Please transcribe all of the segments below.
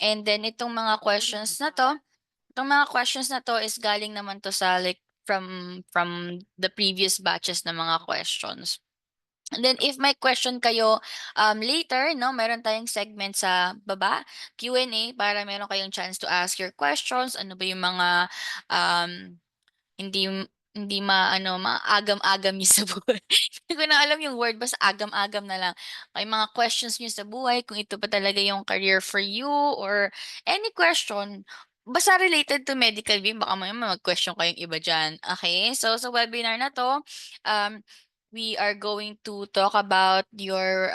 And then itong mga questions na 'to, is galing naman 'to sa like from the previous batches na mga questions. And then if may question kayo, later 'no, meron tayong segment sa baba, Q&A, para meron kayong chance to ask your questions. Ano ba yung mga, um hindi hindi maano, maagam-agam niyo sa buhay. Hindi ko na alam yung word, basta agam-agam na lang. May mga questions niyo sa buhay, kung ito pa talaga yung career for you or any question, basta related to medical being, baka mamaya mag-question kayong iba diyan, okay? So sa webinar na 'to, um, we are going to talk about your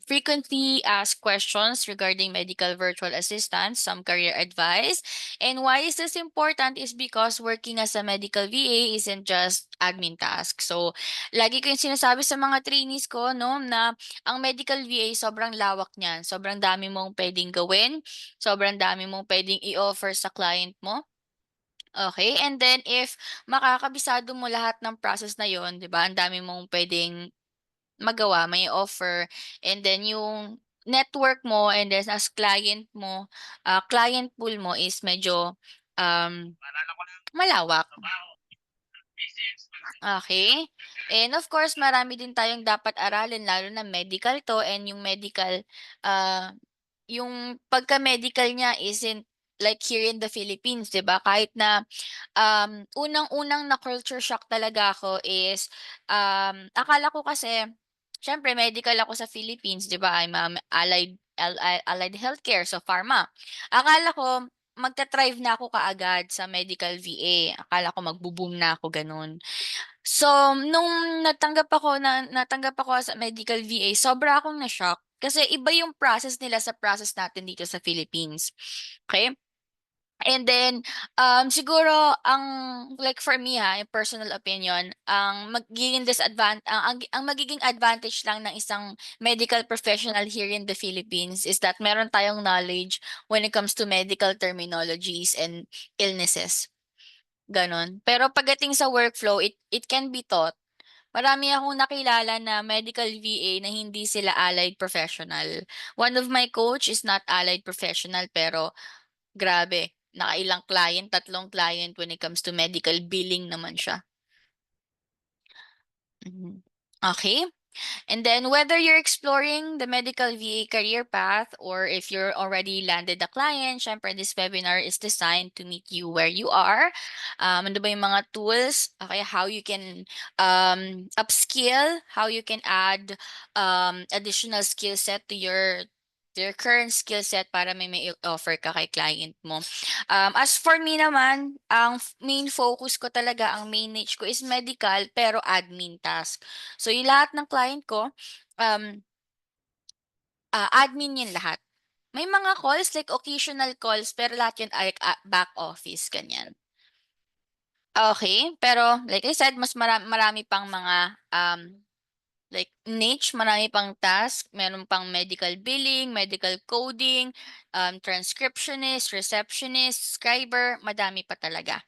frequently asked questions regarding medical virtual assistants, some career advice. And why is this important is because working as a medical VA isn't just admin task. So, lagi ko yung sinasabi sa mga trainees ko, no, na ang medical VA sobrang lawak niyan. Sobrang dami mong pwedeng gawin, sobrang dami mong pwedeng i-offer sa client mo. Okay, and then if makakabisado mo lahat ng process na yon, 'di ba? Ang dami mong pwedeng magawa, may offer, and then yung network mo and then as client mo, client pool mo is medyo um, malawak. Okay. And of course, marami din tayong dapat aralin lalo na medical 'to, and yung medical, yung pagka-medical niya isn't like here in the Philippines, 'di ba? Kahit na unang-unang na-culture shock talaga ako is, akala ko kasi siyempre medical ako sa Philippines, 'di ba? I'm, allied healthcare, so pharma. Akala ko magta-thrive na ako kaagad sa medical VA. Akala ko magbo-boom na ako, gano'n. So, nung natanggap ako sa medical VA, sobra akong na-shock kasi iba yung process nila sa process natin dito sa Philippines, okay. And then, siguro ang like for me ha, yung personal opinion, ang magiging advantage lang ng isang medical professional here in the Philippines is that meron tayong knowledge when it comes to medical terminologies and illnesses, gano'n. Pero pagdating sa workflow, it can be taught. Marami akong nakilala na medical VA na hindi sila allied professional. One of my coach is not allied professional pero grabe, nakailang client, 3 client when it comes to medical billing naman siya. Mhm. Okay. And then whether you're exploring the medical VA career path or if you're already landed a client, syempre this webinar is designed to meet you where you are. Ano ba yung mga tools, okay, how you can upskill, how you can add additional skill set to your current skill set para may offer ka kay client mo. As for me naman, ang main focus ko talaga, ang main niche ko is medical pero admin task. So yung lahat ng client ko, um, admin yun lahat. May mga calls like occasional calls pero lahat yun ay back office, ganyan. Okay, pero like I said, mas marami pang mga like niche, marami pang task, meron pang medical billing, medical coding, transcriptionist, receptionist, scriber, madami pa talaga.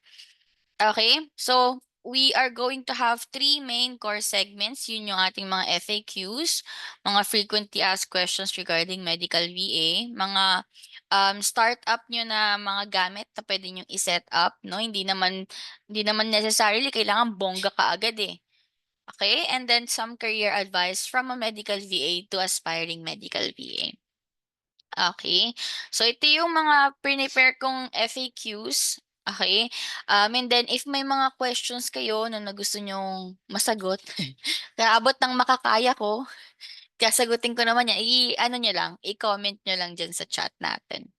Okay, so we are going to have 3 main core segments. Yun yung ating mga FAQs, mga frequently asked questions regarding medical VA, mga startup nyo na mga gamit na pwede nyo i-set up, no? Hindi naman necessarily kailangan bongga ka agad eh. Okay, and then some career advice from a medical VA to aspiring medical VA. Okay. So ito yung mga prepare kong FAQs. Okay. And then if may mga questions kayo na gusto nyong masagot, kaabot ng makakaya ko, kasagutin ko naman yan, i-ano nyo lang, i-comment nyo lang dyan sa chat natin.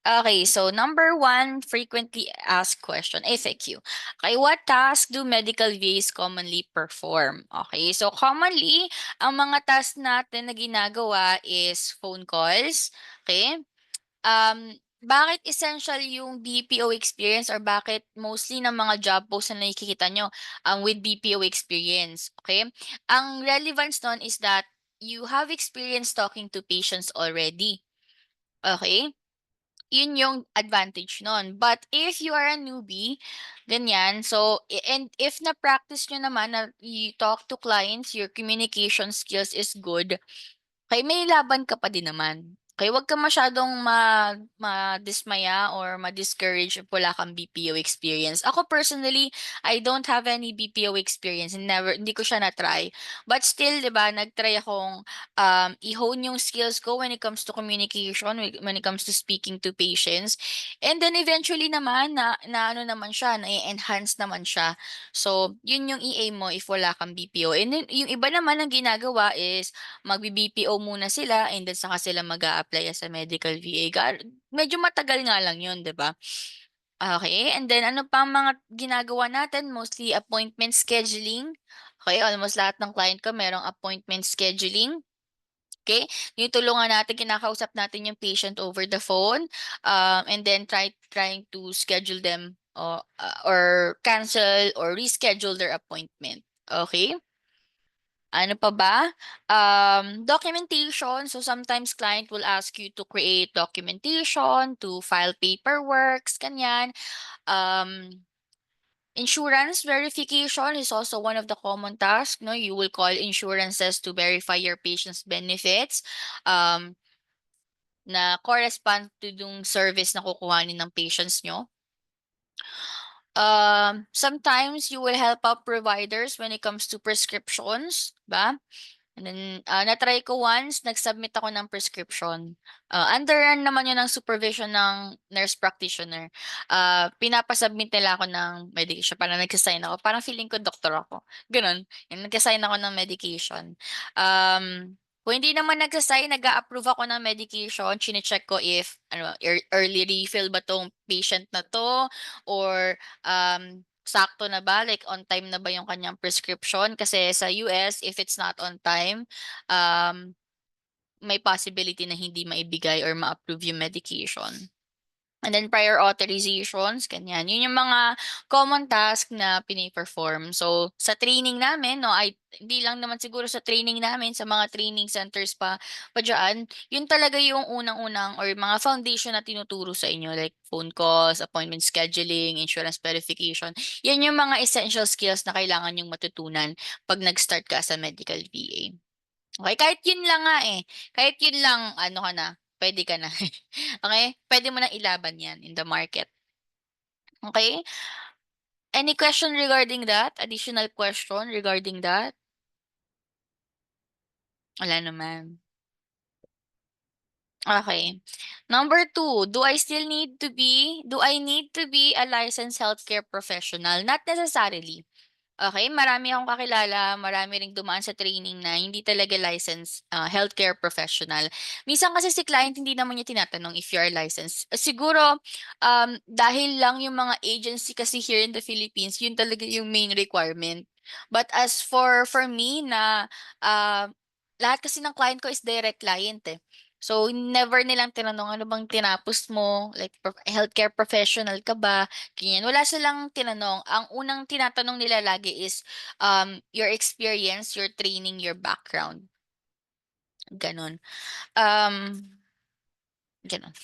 Okay, so number 1, frequently asked question, FAQ. Okay, what tasks do medical VAs commonly perform? Okay, so commonly, ang mga tasks natin na ginagawa is phone calls, okay? Bakit essential yung BPO experience or bakit mostly ng mga job posts na nakikita nyo with BPO experience, okay? Ang relevance nun is that you have experience talking to patients already, okay? Yun yung advantage nun. But if you are a newbie, ganyan, so, and if na-practice nyo naman na you talk to clients, your communication skills is good, okay, may laban ka pa din naman. Okay, wag ka masyadong madismaya or ma-discourage if wala kang BPO experience. Ako personally, I don't have any BPO experience, hindi ko siya na-try. But still, 'di ba, nag-try akong i-hone yung skills ko when it comes to communication, when it comes to speaking to patients. And then eventually naman na ano naman siya, na-enhance naman siya. So, yun yung i-aim mo if wala kang BPO. And then yung iba naman ang ginagawa is magbi-BPO muna sila and then saka sila mag-a-apply as a medical VA. Medyo matagal nga lang yun, 'di ba? Okay, and then ano pa ang mga ginagawa natin? Mostly appointment scheduling. Okay, almost lahat ng client ko merong appointment scheduling. Okay, tinutulungan natin, kinakausap natin yung patient over the phone, and then trying to schedule them or cancel or reschedule their appointment. Okay? Ano pa ba? Documentation. So sometimes client will ask you to create documentation, to file paperworks, ganyan. Insurance verification is also one of the common tasks. No, you will call insurances to verify your patient's benefits. Na correspond to yung service na kukuhanin ng patients nyo. Sometimes you will help out providers when it comes to prescriptions, ba? And then, na-try ko once, nag-submit ako ng prescription. Under naman yun ng supervision ng nurse practitioner. Pinapasubmit nila ako ng medication. Parang nagsasign ako. Parang feeling ko doktor ako. Ganun. Yung nagsasign ako ng medication. Kung hindi naman nagsasign, nag-a-approve ako ng medication. Chine-check ko if early refill ba tong patient na to or sakto na ba, like on time na ba yung kanyang prescription? Kasi sa US, if it's not on time, um, may possibility na hindi maibigay or ma-approve yung medication. And then prior authorizations, ganyan. Yun yung mga common task na pini-perform. So, sa training namin, no, hindi lang naman siguro sa training namin, sa mga training centers pa dyan, yun talaga yung unang-unang or mga foundation na tinuturo sa inyo, like phone calls, appointment scheduling, insurance verification. Yan yung mga essential skills na kailangan yung matutunan pag nag-start ka sa medical VA. Okay, kahit yun lang nga eh. Kahit yun lang, ano ka na, pwede ka na. Okay? Pwede mo nang ilaban yan in the market. Okay? Any question regarding that? Additional question regarding that? Wala naman. Okay. Number two, do I need to be a licensed healthcare professional? Not necessarily. Okay, marami akong kakilala, marami ring dumaan sa training na hindi talaga licensed healthcare professional. Minsan kasi si client hindi naman niya tinatanong if you are licensed. Siguro dahil lang yung mga agency kasi here in the Philippines, yun talaga yung main requirement. But as for me na lahat kasi ng client ko is direct client eh. So, never nilang tinanong ano bang tinapos mo, like healthcare professional ka ba? Ganyan. Wala silang tinanong. Ang unang tinatanong nila lagi is your experience, your training, your background. Ganon. Um, ganon.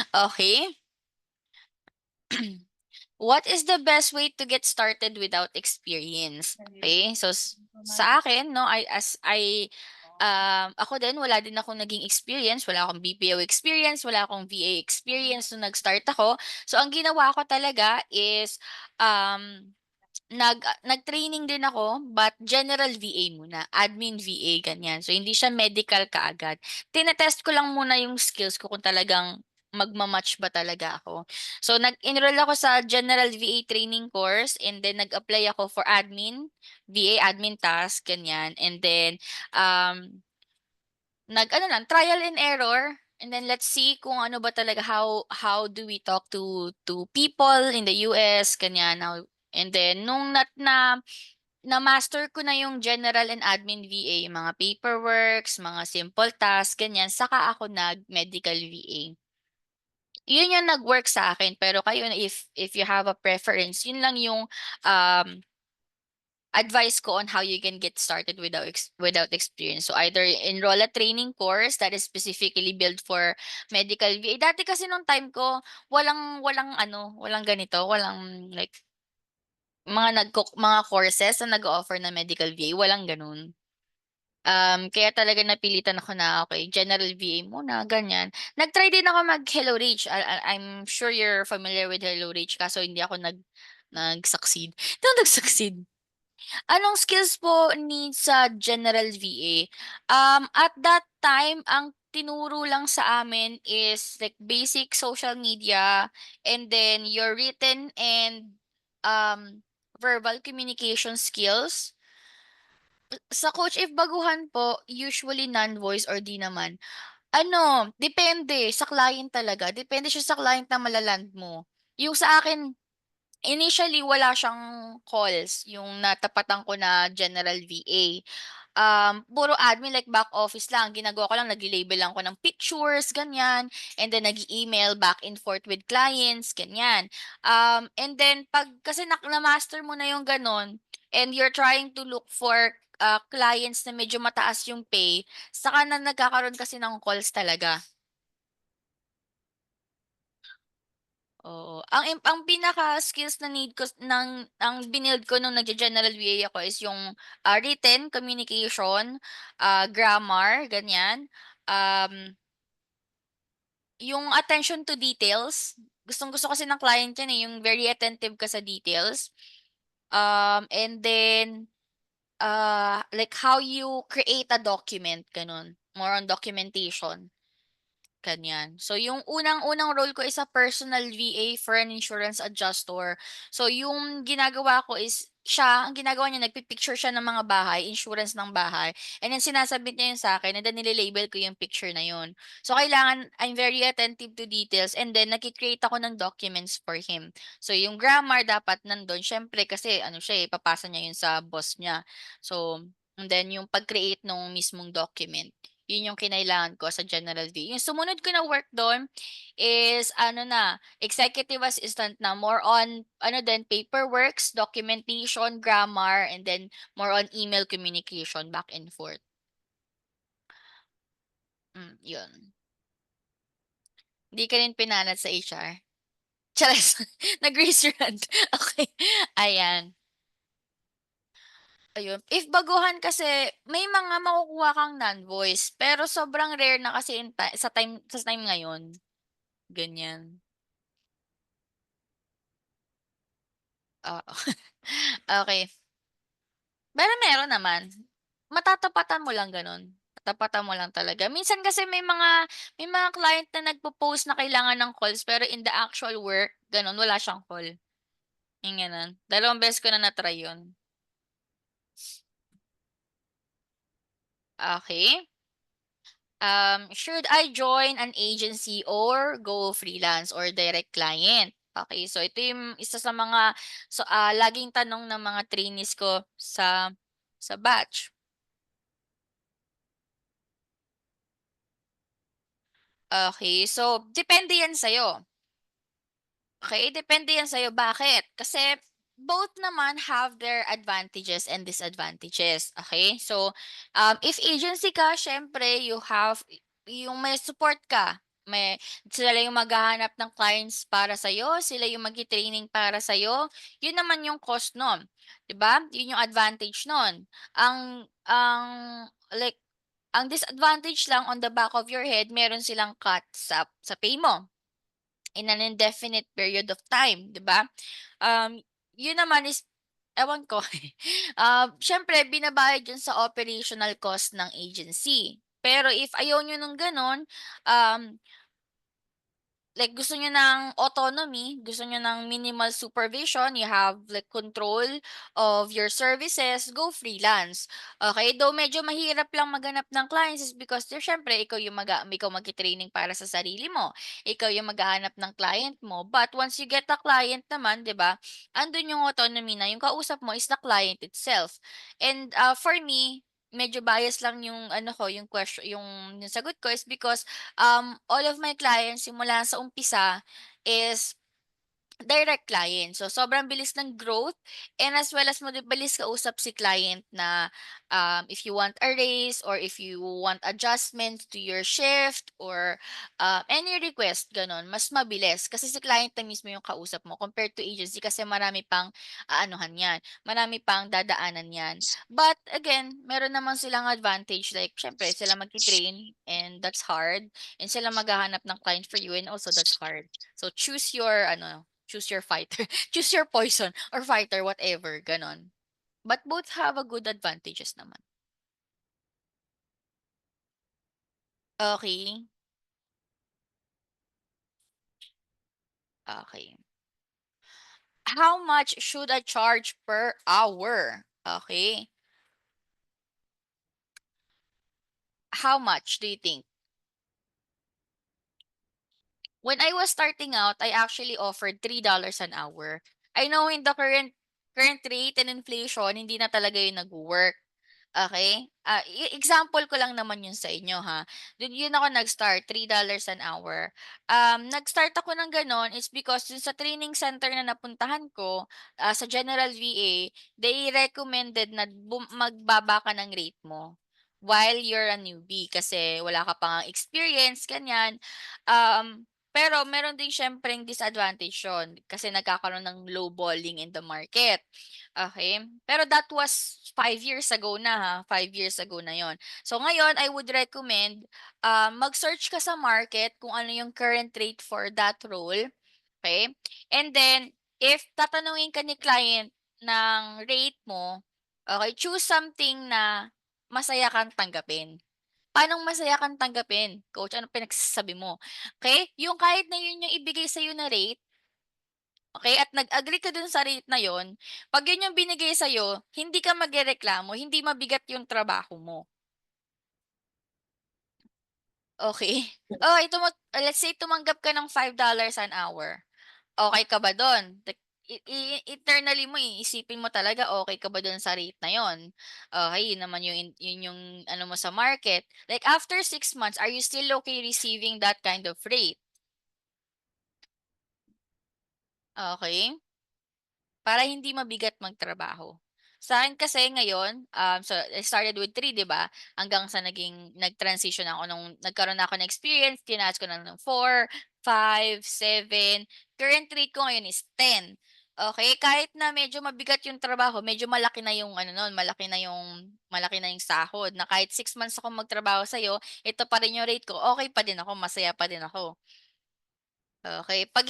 Okay. What is the best way to get started without experience? Okay? So, sa akin, no, ako din, wala din akong naging experience. Wala akong BPO experience, wala akong VA experience nung nag-start ako. So, ang ginawa ko talaga is, um, nag-training din ako, but general VA muna, admin VA, ganyan. So, hindi siya medical kaagad. Tinetest ko lang muna yung skills ko kung talagang magma-match ba talaga ako. So, nag-enroll ako sa general VA training course and then nag-apply ako for admin, VA admin task, ganyan. And then, ano lang, trial and error. And then let's see kung ano ba talaga, how do we talk to people in the US, ganyan. And then, nung na-master ko na yung general and admin VA, yung mga paperworks, mga simple tasks, ganyan, saka ako nag-medical VA. Yun yung nag-work sa akin. Pero kayo, if you have a preference, yun lang yung um, advice ko on how you can get started without experience. So either enroll a training course that is specifically built for medical VA. Dati kasi nung time ko, walang ganito, walang like mga courses na nag-o-offer na medical VA, walang ganun. Kaya talaga napilitan ako na, okay, general VA muna, ganyan. Nag-try din ako mag-Hello Rich. I'm sure you're familiar with Hello Rich kaso hindi ako nag-succeed. Hindi ako nag-succeed. Anong skills po need sa general VA? At that time, ang tinuro lang sa amin is like basic social media and then your written and verbal communication skills. Sa Coach if baguhan po, usually non-voice or 'di naman. Ano, depende sa client talaga. Depende siya sa client na mala mo. Yung sa akin, initially wala siyang calls, yung natapatan ko na general VA. Puro admin like back office lang. Ginagawa ko lang nagle-label lang ko ng pictures, ganyan. And then nag-email back and forth with clients, ganyan. And then pag kasi na-master mo na yung gano'n and you're trying to look for clients na medyo mataas yung pay, saka na nagkakaroon kasi ng calls talaga. Oo. Ang pinaka-skills na need ko ang binild ko nung nagge-general VA ako is yung, written communication, grammar, ganyan. Um, yung attention to details, gustong-gusto kasi ng client yan, eh, yung very attentive ka sa details. And then, like how you create a document, gano'n. More on documentation. Ganyan. So, yung unang-unang role ko is a personal VA for an insurance adjuster. So, yung ginagawa ko is ang ginagawa niya nagpi-picture siya ng mga bahay, insurance ng bahay, and then sinasabit niya yun sa'kin and then nile-label ko yung picture na yun. So, kailangan I'm very attentive to details and then nagki-create ako ng documents for him. So, yung grammar dapat nandun siyempre kasi ano siya, eh, papasa niya yun sa boss niya. So, and then yung pag-create nung mismong document. Yun yung kinailangan ko sa general V. Yung sumunod ko na work dun is ano na, executive assistant na more on ano din, paperworks, documentation, grammar, and then more on email communication back and forth. Yun. Hindi ka rin pinanat sa HR? Chares! Nag-raise your hand. Okey, ayan. Ayun, if baguhan kasi may mga makukuha kang non-voice, pero sobrang rare na kasi sa time ngayon, ganyan. Oo. Okey. Pero meron naman. Matatapatan mo lang gano'n, tatapatan mo lang talaga. Minsan kasi may mga client na nagpo-post na kailangan ng calls pero in the actual work gano'n, wala siyang call, yung gano'n. 2 beses ko na na-try 'yun. Okey. Should I join an agency or go freelance or direct client? Okay, so ito yung isa sa mga laging tanong ng mga trainees ko sa batch. Okay, so depende yan sa'yo. Okay, depende yan sa'yo. Bakit? Kasi both naman have their advantages and disadvantages. Okay? So, if agency ka, syempre you have yung may support ka. Sila yung maghahanap ng clients para sa'yo, sila yung training para sa'yo. Yun naman yung cost nun. 'Di ba? Yun yung advantage nun. Like, ang disadvantage lang on the back of your head, meron silang cut sa pay mo in an indefinite period of time, 'di ba? Um, 'Yun naman is ewan ko, siyempre binabayad 'yun sa operational cost ng agency. Pero if ayaw niyo ng gano'n, um, like gusto niyo ng autonomy, gusto niyo ng minimal supervision, you have like control of your services, go freelance. Okay, though medyo mahirap lang maghanap ng clients is because siyempre ikaw magti-training para sa sarili mo. Ikaw yung maghahanap ng client mo. But once you get a client naman, 'di ba? Andun yung autonomy na yung kausap mo is the client itself. And for me, medyo bias lang yung ano ko, yung question, yung sagot ko is because all of my clients simula sa umpisa is direct client. So, sobrang bilis ng growth and as well as mabilis kausap si client na if you want a raise or if you want adjustments to your shift or any request, ganun, mas mabilis. Kasi si client na mismo yung kausap mo compared to agency kasi marami pang aanuhan yan. Marami pang dadaanan yan. But again, meron naman silang advantage like syempre sila magti-train and that's hard and sila maghahanap ng client for you and also that's hard. So choose your fighter, choose your poison or fighter, whatever, ganon. But both have a good advantages naman. Okay. Okay. How much should I charge per hour? Okay. How much do you think? When I was starting out, I actually offered $3 an hour. I know in the current rate and inflation, hindi na talaga yun nag-work. Okay? Example ko lang naman yun sa inyo ha. Dun yun ako nag-start, $3 an hour. Nag-start ako ng gano'n is because dun sa training center na napuntahan ko, sa General VA, they recommended na magbaba ka ng rate mo while you're a newbie kasi wala ka pang experience, ganyan. Pero meron din siyempreng disadvantage yun kasi nagkakaroon ng lowballing in the market. Okay, pero that was 5 years ago na ha, 5 years ago na yon. So ngayon, I would recommend, mag-search ka sa market kung ano yung current rate for that role, okay? And then, if tatanungin ka ni client ng rate mo, okay, choose something na masaya kang tanggapin. Paanong masaya kang tanggapin, coach? Anong pinagsasabi mo? Okay, yung kahit na yun yung ibigay sa'yo na rate, okey, at nag-agree ka dun sa rate na yun, 'pag yun yung binigay sa'yo, hindi ka magrereklamo, hindi mabigat yung trabaho mo, okey? Oh, let's say tumanggap ka ng $5 an hour, okey ka ba dun? Like internally mo iisipin mo talaga okey ka ba dun sa rate na yun? Okey, yun naman yun yung ano mo sa market. Like after 6 months, are you still okay receiving that kind of rate? Okey. Para hindi mabigat magtrabaho. Sa'kin kasi ngayon, so I started with 3, 'di ba? Hanggang sa nag-transition ako nung nagkaroon na ako ng experience, tinaas ko na ng 4, 5, 7. Current rate ko ngayon is 10. Okay, kahit na medyo mabigat yung trabaho, medyo malaki na yung ano nun, malaki na yung sahod na kahit 6 months ako magtrabaho sa'yo, ito pa rin yung rate ko, okay pa din ako, masaya pa din ako. Okay, 'pag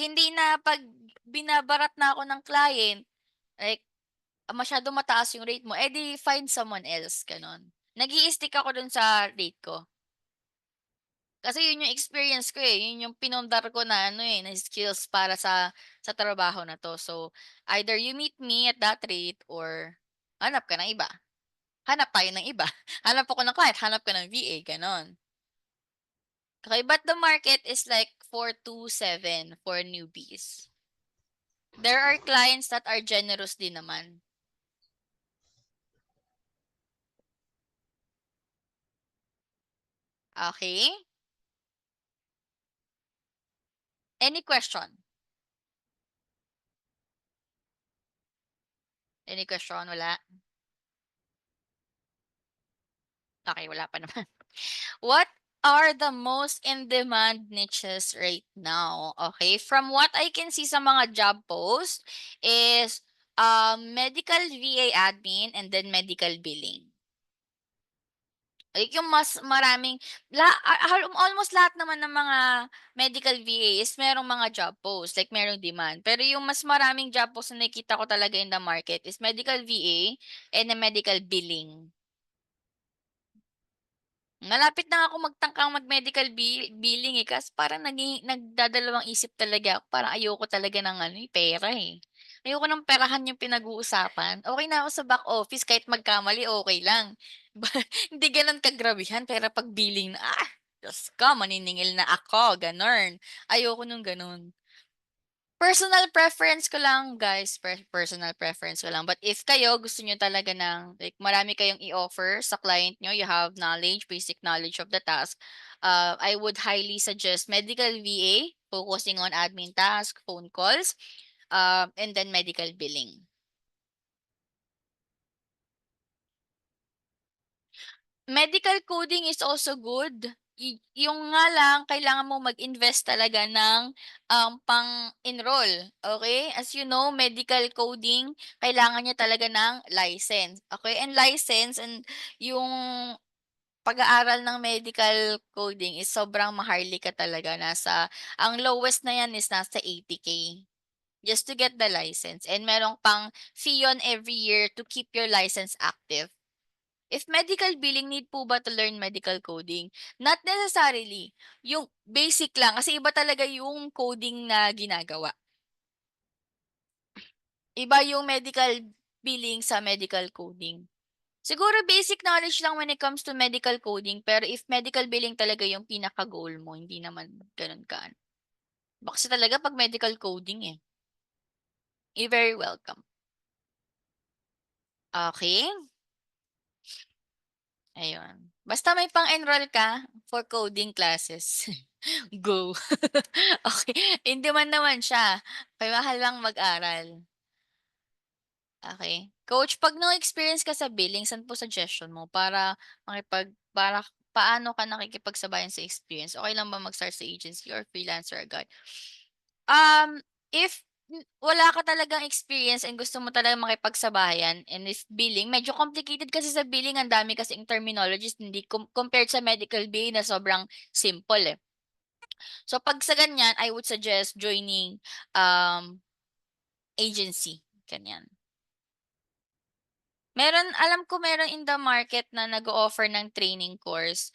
binabarat na ako ng client, like masyadong mataas yung rate mo, eh, di find someone else, gano'n. Nag-i-stick ako dun sa rate ko. Kasi yun yung experience ko, eh, yun yung pinundar ko na ano, eh, na skills para sa trabaho na 'to. So, either you meet me at that rate or hanap ka ng iba. Hanap tayo ng iba. Hanap ako ng client, hanap ka ng VA, gano'n. Okay, but the market is like 4 to 7 for newbies. There are clients that are generous din naman. Okay. Any question? Any question? Wala? Okay, wala pa naman. What are the most in-demand niches right now? Okay, from what I can see sa mga job posts is medical VA admin and then medical billing. Like yung mas maraming almost lahat naman ng mga medical VA is merong mga job posts, like merong demand. Pero yung mas maraming job posts na nakikita ko talaga in the market is medical VA and the medical billing. Malapit na ako magtangkang mag-medical billing, eh, kaso parang nagdadalawang isip talaga ako, parang ayoko talaga ng ano, eh, pera, eh. Ayoko ng perahan yung pinag-uusapan. Okey na ako sa back office kahit magkamali okey lang. Ba hindi gano'n kagrabihan pero 'pag billing na, Diyos ko maniningil na ako, gano'n. Ayoko nung gano'n. Personal preference ko lang guys, personal preference ko lang. But if kayo gusto niyo talaga ng like marami kayong i-offer sa client niyo, you have knowledge, basic knowledge of the task, I would highly suggest medical VA, focusing on admin task, phone calls. and then medical billing. Medical coding is also good. Yung nga lang, kailangan mo mag-invest talaga ng pang-enroll. Okay? As you know, medical coding, kailangan niya talaga ng license. Okay? And license and yung pag-aaral ng medical coding is sobrang maharlika talaga. Ang lowest na yan is nasa 80K just to get the license. And merong pang fee yun every year to keep your license active. If medical billing, need po ba to learn medical coding? Not necessarily. Yung basic lang. Kasi iba talaga yung coding na ginagawa. Iba yung medical billing sa medical coding. Siguro basic knowledge lang when it comes to medical coding. Pero if medical billing talaga yung pinaka-goal mo, hindi naman ganun kaan. Kasi talaga pag medical coding eh. You're very welcome. Okay? Ayun. Basta may pang-enroll ka for coding classes. Go. Okay. Hindi man naman siya. Kaya mahal lang mag-aral. Okay. Coach, pag no-experience ka sa billing, saan po suggestion mo para paano ka nakikipagsabayan sa experience? Okay lang ba mag-start sa agency or freelancer agad? If wala ka talagang experience and gusto mo talagang makipagsabayan and if billing, medyo complicated kasi sa billing, ang dami kasing terminologies, hindi compared sa medical billing na sobrang simple eh. So pag sa ganyan, I would suggest joining agency, ganyan. Alam ko meron in the market na nag-o-offer ng training course.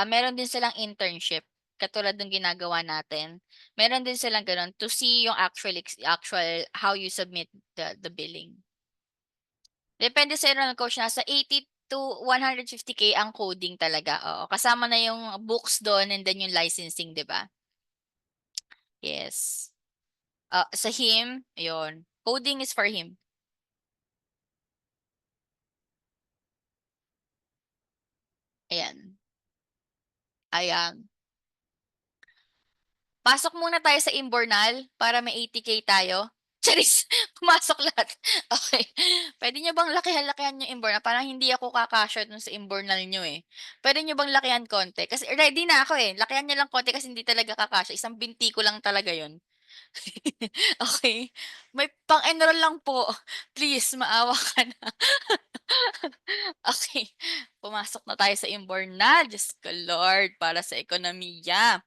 Meron din silang internship, katulad ng ginagawa natin. Meron din silang gano'n to see yung actual how you submit the billing. Depende sa ng coach, nasa 80 to 150K ang coding talaga, oo. Kasama na yung books do'n and then yung licensing, 'di ba? Yes. Sa him, ayun, coding is for him, ayan. Ayan. Pasok muna tayo sa Imbornal para may 80K tayo. Charis! Pumasok lahat. Okay. Puwede niyo bang lakihan-lakihan yung Imbornal? Parang hindi ako kakasya dun sa Imbornal niyo, eh. Puwede niyo bang lakihan konti? Kasi ready na ako, eh. Lakihan niyo lang konti kasi hindi talaga kakasya. Isang binti ko lang talaga yun. Okay. May pang-enroll lang po. Please, maawa ka na. Okay. Pumasok na tayo sa Imbornal. Diyos ko Lord, para sa ekonomiya.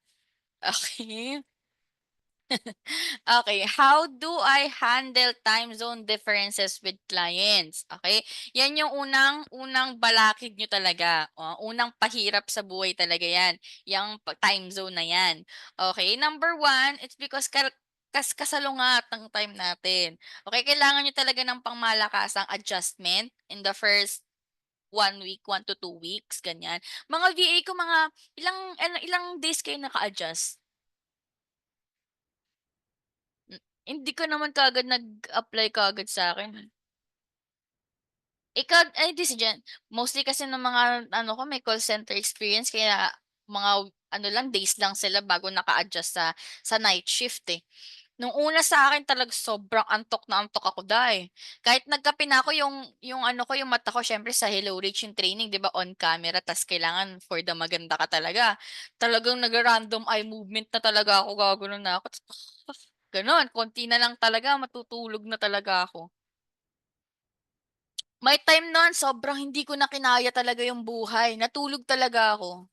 Okay. Okay, how do I handle time zone differences with clients? Okay, yan yung unang balakid nyo talaga. Unang pahirap sa buhay talaga yan. Yung time zone na yan. Okay, number one, it's because kasalungat ng time natin. Okay, kailangan nyo talaga ng pangmalakasang adjustment in the first 1 week, 1 to 2 weeks, ganyan. Mga VA ko, ilang days kayo naka-adjust? Hindi ka naman kaagad nag-apply kaagad sa'kin, eh. Ikaw ay di si Jen, mostly kasi ng mga ano ko may call center experience kaya mga ano lang, days lang sila bago naka-adjust sa night shift, eh. Nung una sa'kin talagang sobrang antok na antok ako dahil kahit nagkape na ako yung ano ko, yung mata ko siyempre sa Hello Rich yung training 'di ba on camera ta's kailangan for the maganda ka talaga. Talagang nagra-random eye movement na talaga ako, gagano'n na ako. Gano'n, konti na lang talaga matutulog na talaga ako. May time no'n sobrang hindi ko na kinaya talaga yung buhay, natulog talaga ako.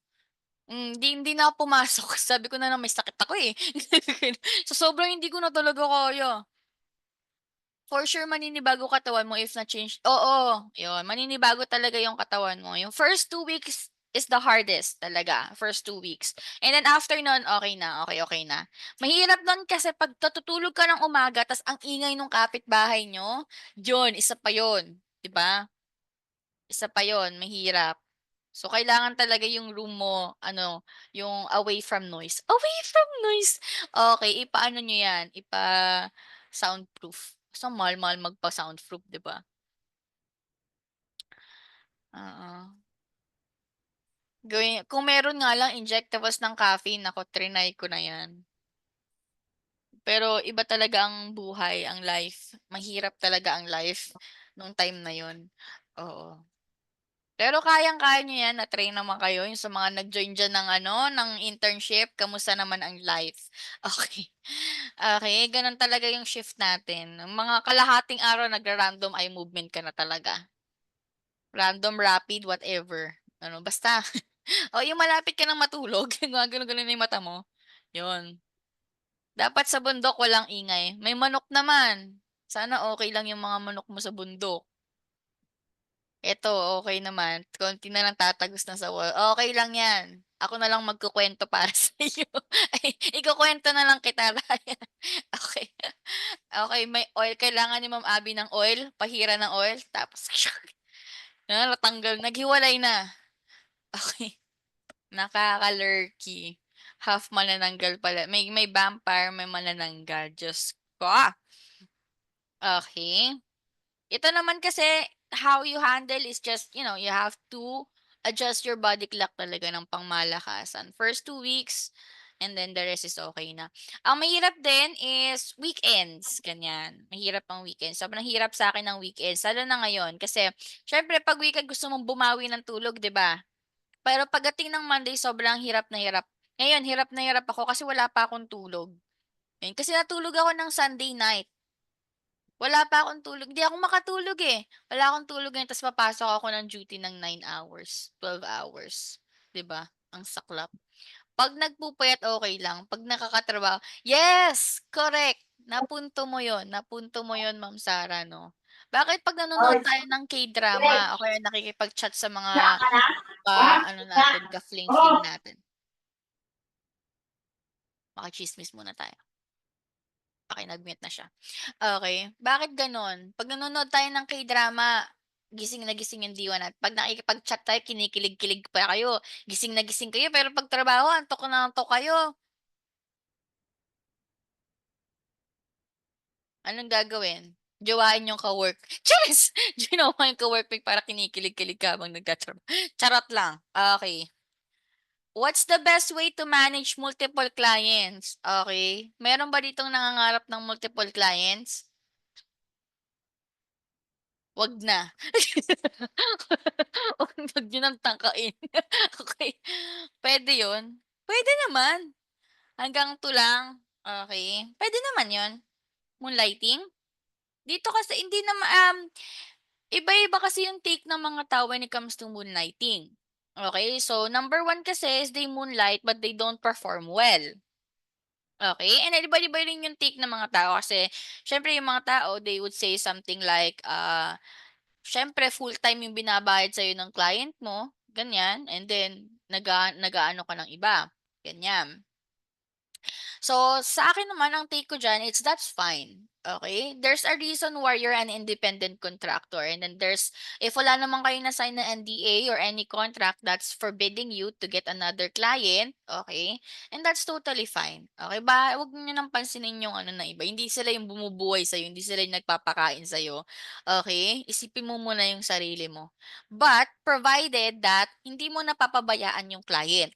Hindi na ako pumasok sabi ko na lang may sakit ako, eh. So, sobrang hindi ko na talaga kaya. For sure maninibago katawan mo if na-change oo, 'yun maninibago talaga yung katawan mo. Yung first 2 weeks is the hardest talaga, first 2 weeks. And then after nun, okey na, okey na. Mahirap nun kasi 'pag natutulog ka ng umaga ta's ang ingay nung kapitbahay niyo, 'yun isa pa 'yun, 'di ba? Isa pa 'yun, mahirap. So, kailangan talaga yung room mo ano, yung away from noise. Away from noise! Okay, ipaano niyo 'yan, soundproof. Basta ang mahal-mahal magpa-soundproof, 'di ba? Oo. Kung meron nga lang injectables ng caffeine, naku triny ko na 'yan. Pero iba talaga ang buhay, ang life. Mahirap talaga ang life nung time na yun, oo. Pero kayang-kaya niyo 'yan, na-train naman kayo, yung sa mga nag-join diyan ng ano, ng internship, kamusta naman ang life? Okey. Okey, gano'n talaga yung shift natin, mga kalahating araw nagra-random eye movement ka na talaga. Random, rapid, whatever, ano basta o yung malapit ka ng matulog, gumagano-ganon na yung mata mo, yun. Dapat sa bundok walang ingay, may manok naman, sana okey lang yung mga manok mo sa bundok. Eto okey naman, konti na lang tatagos na sa wall, okey lang 'yan. Ako na lang magkukuwento para sa'yo. Ay, ikukuwento na lang kita, Ryan. Okey. Okey, may oil, kailangan ni Ma'am Abby ng oil, pahira ng oil, tapos natanggal, naghiwalay na. Okey, nakaka-lurky. Half manananggal pala, may vampire, may manananggal, Diyos ko. Okey. Ito naman kasi, how you handle is just, you have to adjust your body clock talaga ng pangmalakasan. First 2 weeks, and then the rest is okay na. Ang mahirap din is weekends, ganyan. Mahirap ang weekends. Sobrang hirap sa akin ng weekends, lalo na ngayon. Kasi, syempre, pag weekend gusto mong bumawi ng tulog, di ba? Pero pagdating ng Monday, sobrang hirap na hirap. Ngayon, hirap na hirap ako kasi wala pa akong tulog. Yun, kasi natulog ako ng Sunday night. Wala pa akong tulog, hindi ako makatulog, eh. Wala akong tulog ngayon ta's papasok ako ng duty ng 9 hours, 12 hours, 'di ba? Ang saklap. 'Pag nagpupuyat okey lang, 'pag nakakatrabaho yes, correct. Napunto mo 'yun Ma'am Sarah 'no. Bakit 'pag nanonood tayo ng K-drama o kaya nakikipag-chat sa mga ano natin, ka-fling-fling natin, makitsismis muna tayo. Okey, nag-mute na siya. Okey, bakit gano'n? 'Pag nanonood tayo ng K-drama, gising na gising yung diwa natin. 'Pag nakikipag-chat tayo, kinikilig-kilig pa kayo, gising na gising kayo, pero 'pag trabaho antok na antok kayo. Anong gagawin? Jowain yung ka-work charis! Ginawa yung ka-workmate para kinikilig-kilig ka habang nagtatrabaho. Charot lang, okey. What's the best way to manage multiple clients? Okey, meron ba ditong nangangarap ng multiple clients? 'Wag na. Wag niyo ng tangkain. Okey, puwede 'yun. Puwede naman, hanggang 2 lang, okey. Puwede naman 'yun, moonlighting. Dito kasi hindi nama iba-iba kasi yung take ng mga tao when it comes to moonlighting. Okey, so number 1 kasi is they moonlight but they don't perform well. Okey, and then iba-iba rin yung take ng mga tao kasi siyempre yung mga tao they would say something like, siyempre full-time yung binabayad sa'yo ng client mo, ganyan, and then nag-aano ka ng iba, ganyan. So, sa akin naman ang take ko diyan, that's fine, okay. There's a reason why you're an independent contractor, and then if wala naman kayong na-sign na NDA or any contract that's forbidding you to get another client, okay, and that's totally fine, okay. Wag niyo nang pansinin yung ano na iba, hindi sila yung bumubuhay sa'yo, hindi sila yung nagpapakain sa'yo, okay. Isipin mo muna yung sarili mo. But provided that hindi mo napapabayaan yung client.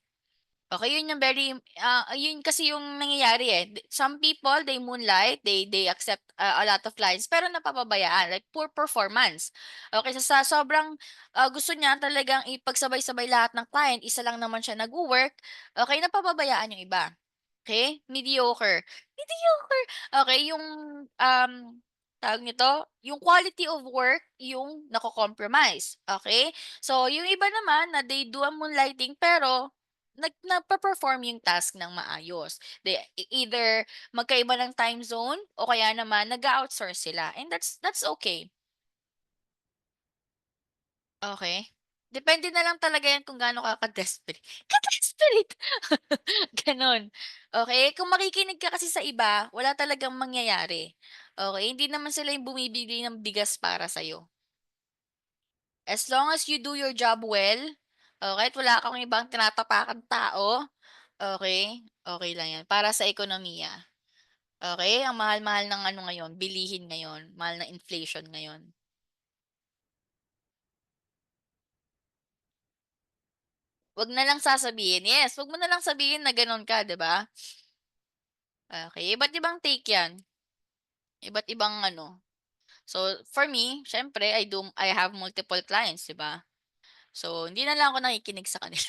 Okay, yun yung yun kasi yung nangyayari, eh. Some people, they moonlight, they accept, a lot of clients pero napapabayaan, like poor performance. Okay, sa sobrang, gusto niya talagang ipagsabay-sabay lahat ng client, isa lang naman siya nagwo-work, okey, napapabayaan yung iba. Okay, mediocre. Mediocre, okay, yung, tawag nito, yung quality of work yung nako-compromise, okey? So, yung iba naman na they do a moonlighting pero nagpe-perform yung task ng maayos. Either magkaiba ng time zone o kaya naman nag-a-outsource sila, and that's okay. Okay. Depende na lang talaga yan kung gaano ka ka-desperate. Ka-desperate! Gano'n. Okey, kung makikinig ka kasi sa iba, wala talagang mangyayari. Okey, hindi naman sila yung bumibigay ng bigas para sa'yo. As long as you do your job well, okey, at wala kang ibang tinatapakang tao, okey, okey lang 'yan para sa ekonomiya. Okey, ang mahal-mahal ng ano ngayon, bilihin ngayon, mahal ng inflation ngayon. 'Wag na lang sasabihin, yes, 'wag mo na lang sabihin na gano'n ka, 'di ba? Okay, iba't ibang take 'yan, iba't ibang ano. So, for me, siyempre I have multiple clients, 'di ba? So, hindi na lang ako nakikinig sa kanila.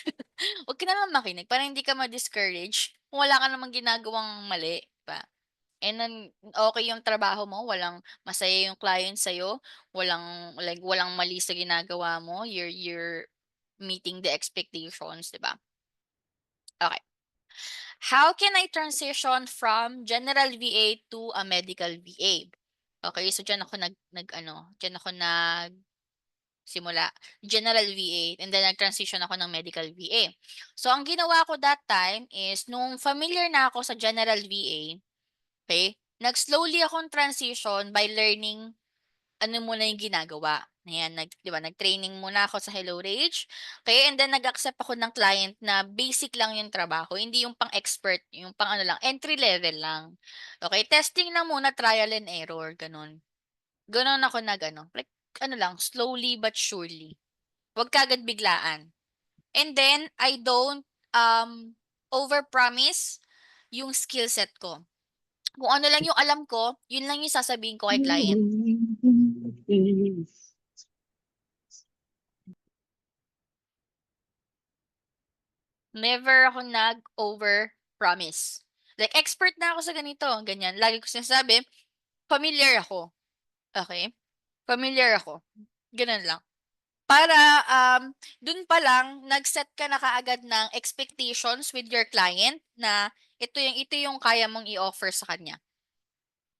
'Wag ka na lang makinig para hindi ka ma-discourage kung wala ka namang ginagawang mali, 'di ba? And then, okey yung trabaho mo, walang masaya yung client sa'yo, walang mali sa ginagawa mo, you're meeting the expectations, 'di ba? Okey. How can I transition from general VA to a medical VA? Okay, so diyan ako nag-ano, diyan ako simula general VA and then nag-transition ako ng medical VA. So ang ginawa ko that time is nung familiar na ako sa general VA, okay, nag-slowly akong transition by learning ano muna yung ginagawa. Ayan, 'di ba, nag-training muna ako sa Hello Rage, okay, and then nag-accept ako ng client na basic lang yung trabaho, hindi yung pang-expert, yung pang-ano lang, entry level lang. Okay, testing lang muna, trial and error, gano'n. Gano'n ako nag-ano, like ano lang, slowly but surely. 'Wag kaagad biglaan. And then I don't, overpromise yung skill set ko. Kung ano lang yung alam ko, yun lang yung sasabihin ko kay client. Never ako nag-overpromise. Like, expert na ako sa ganito, ganyan. Lagi ko sinasabi, familiar ako, okey? Familiar ako, gano'n lang. Para, dun pa lang nag-set ka na kaagad ng expectations with your client na ito yung kaya mong i-offer sa kanya,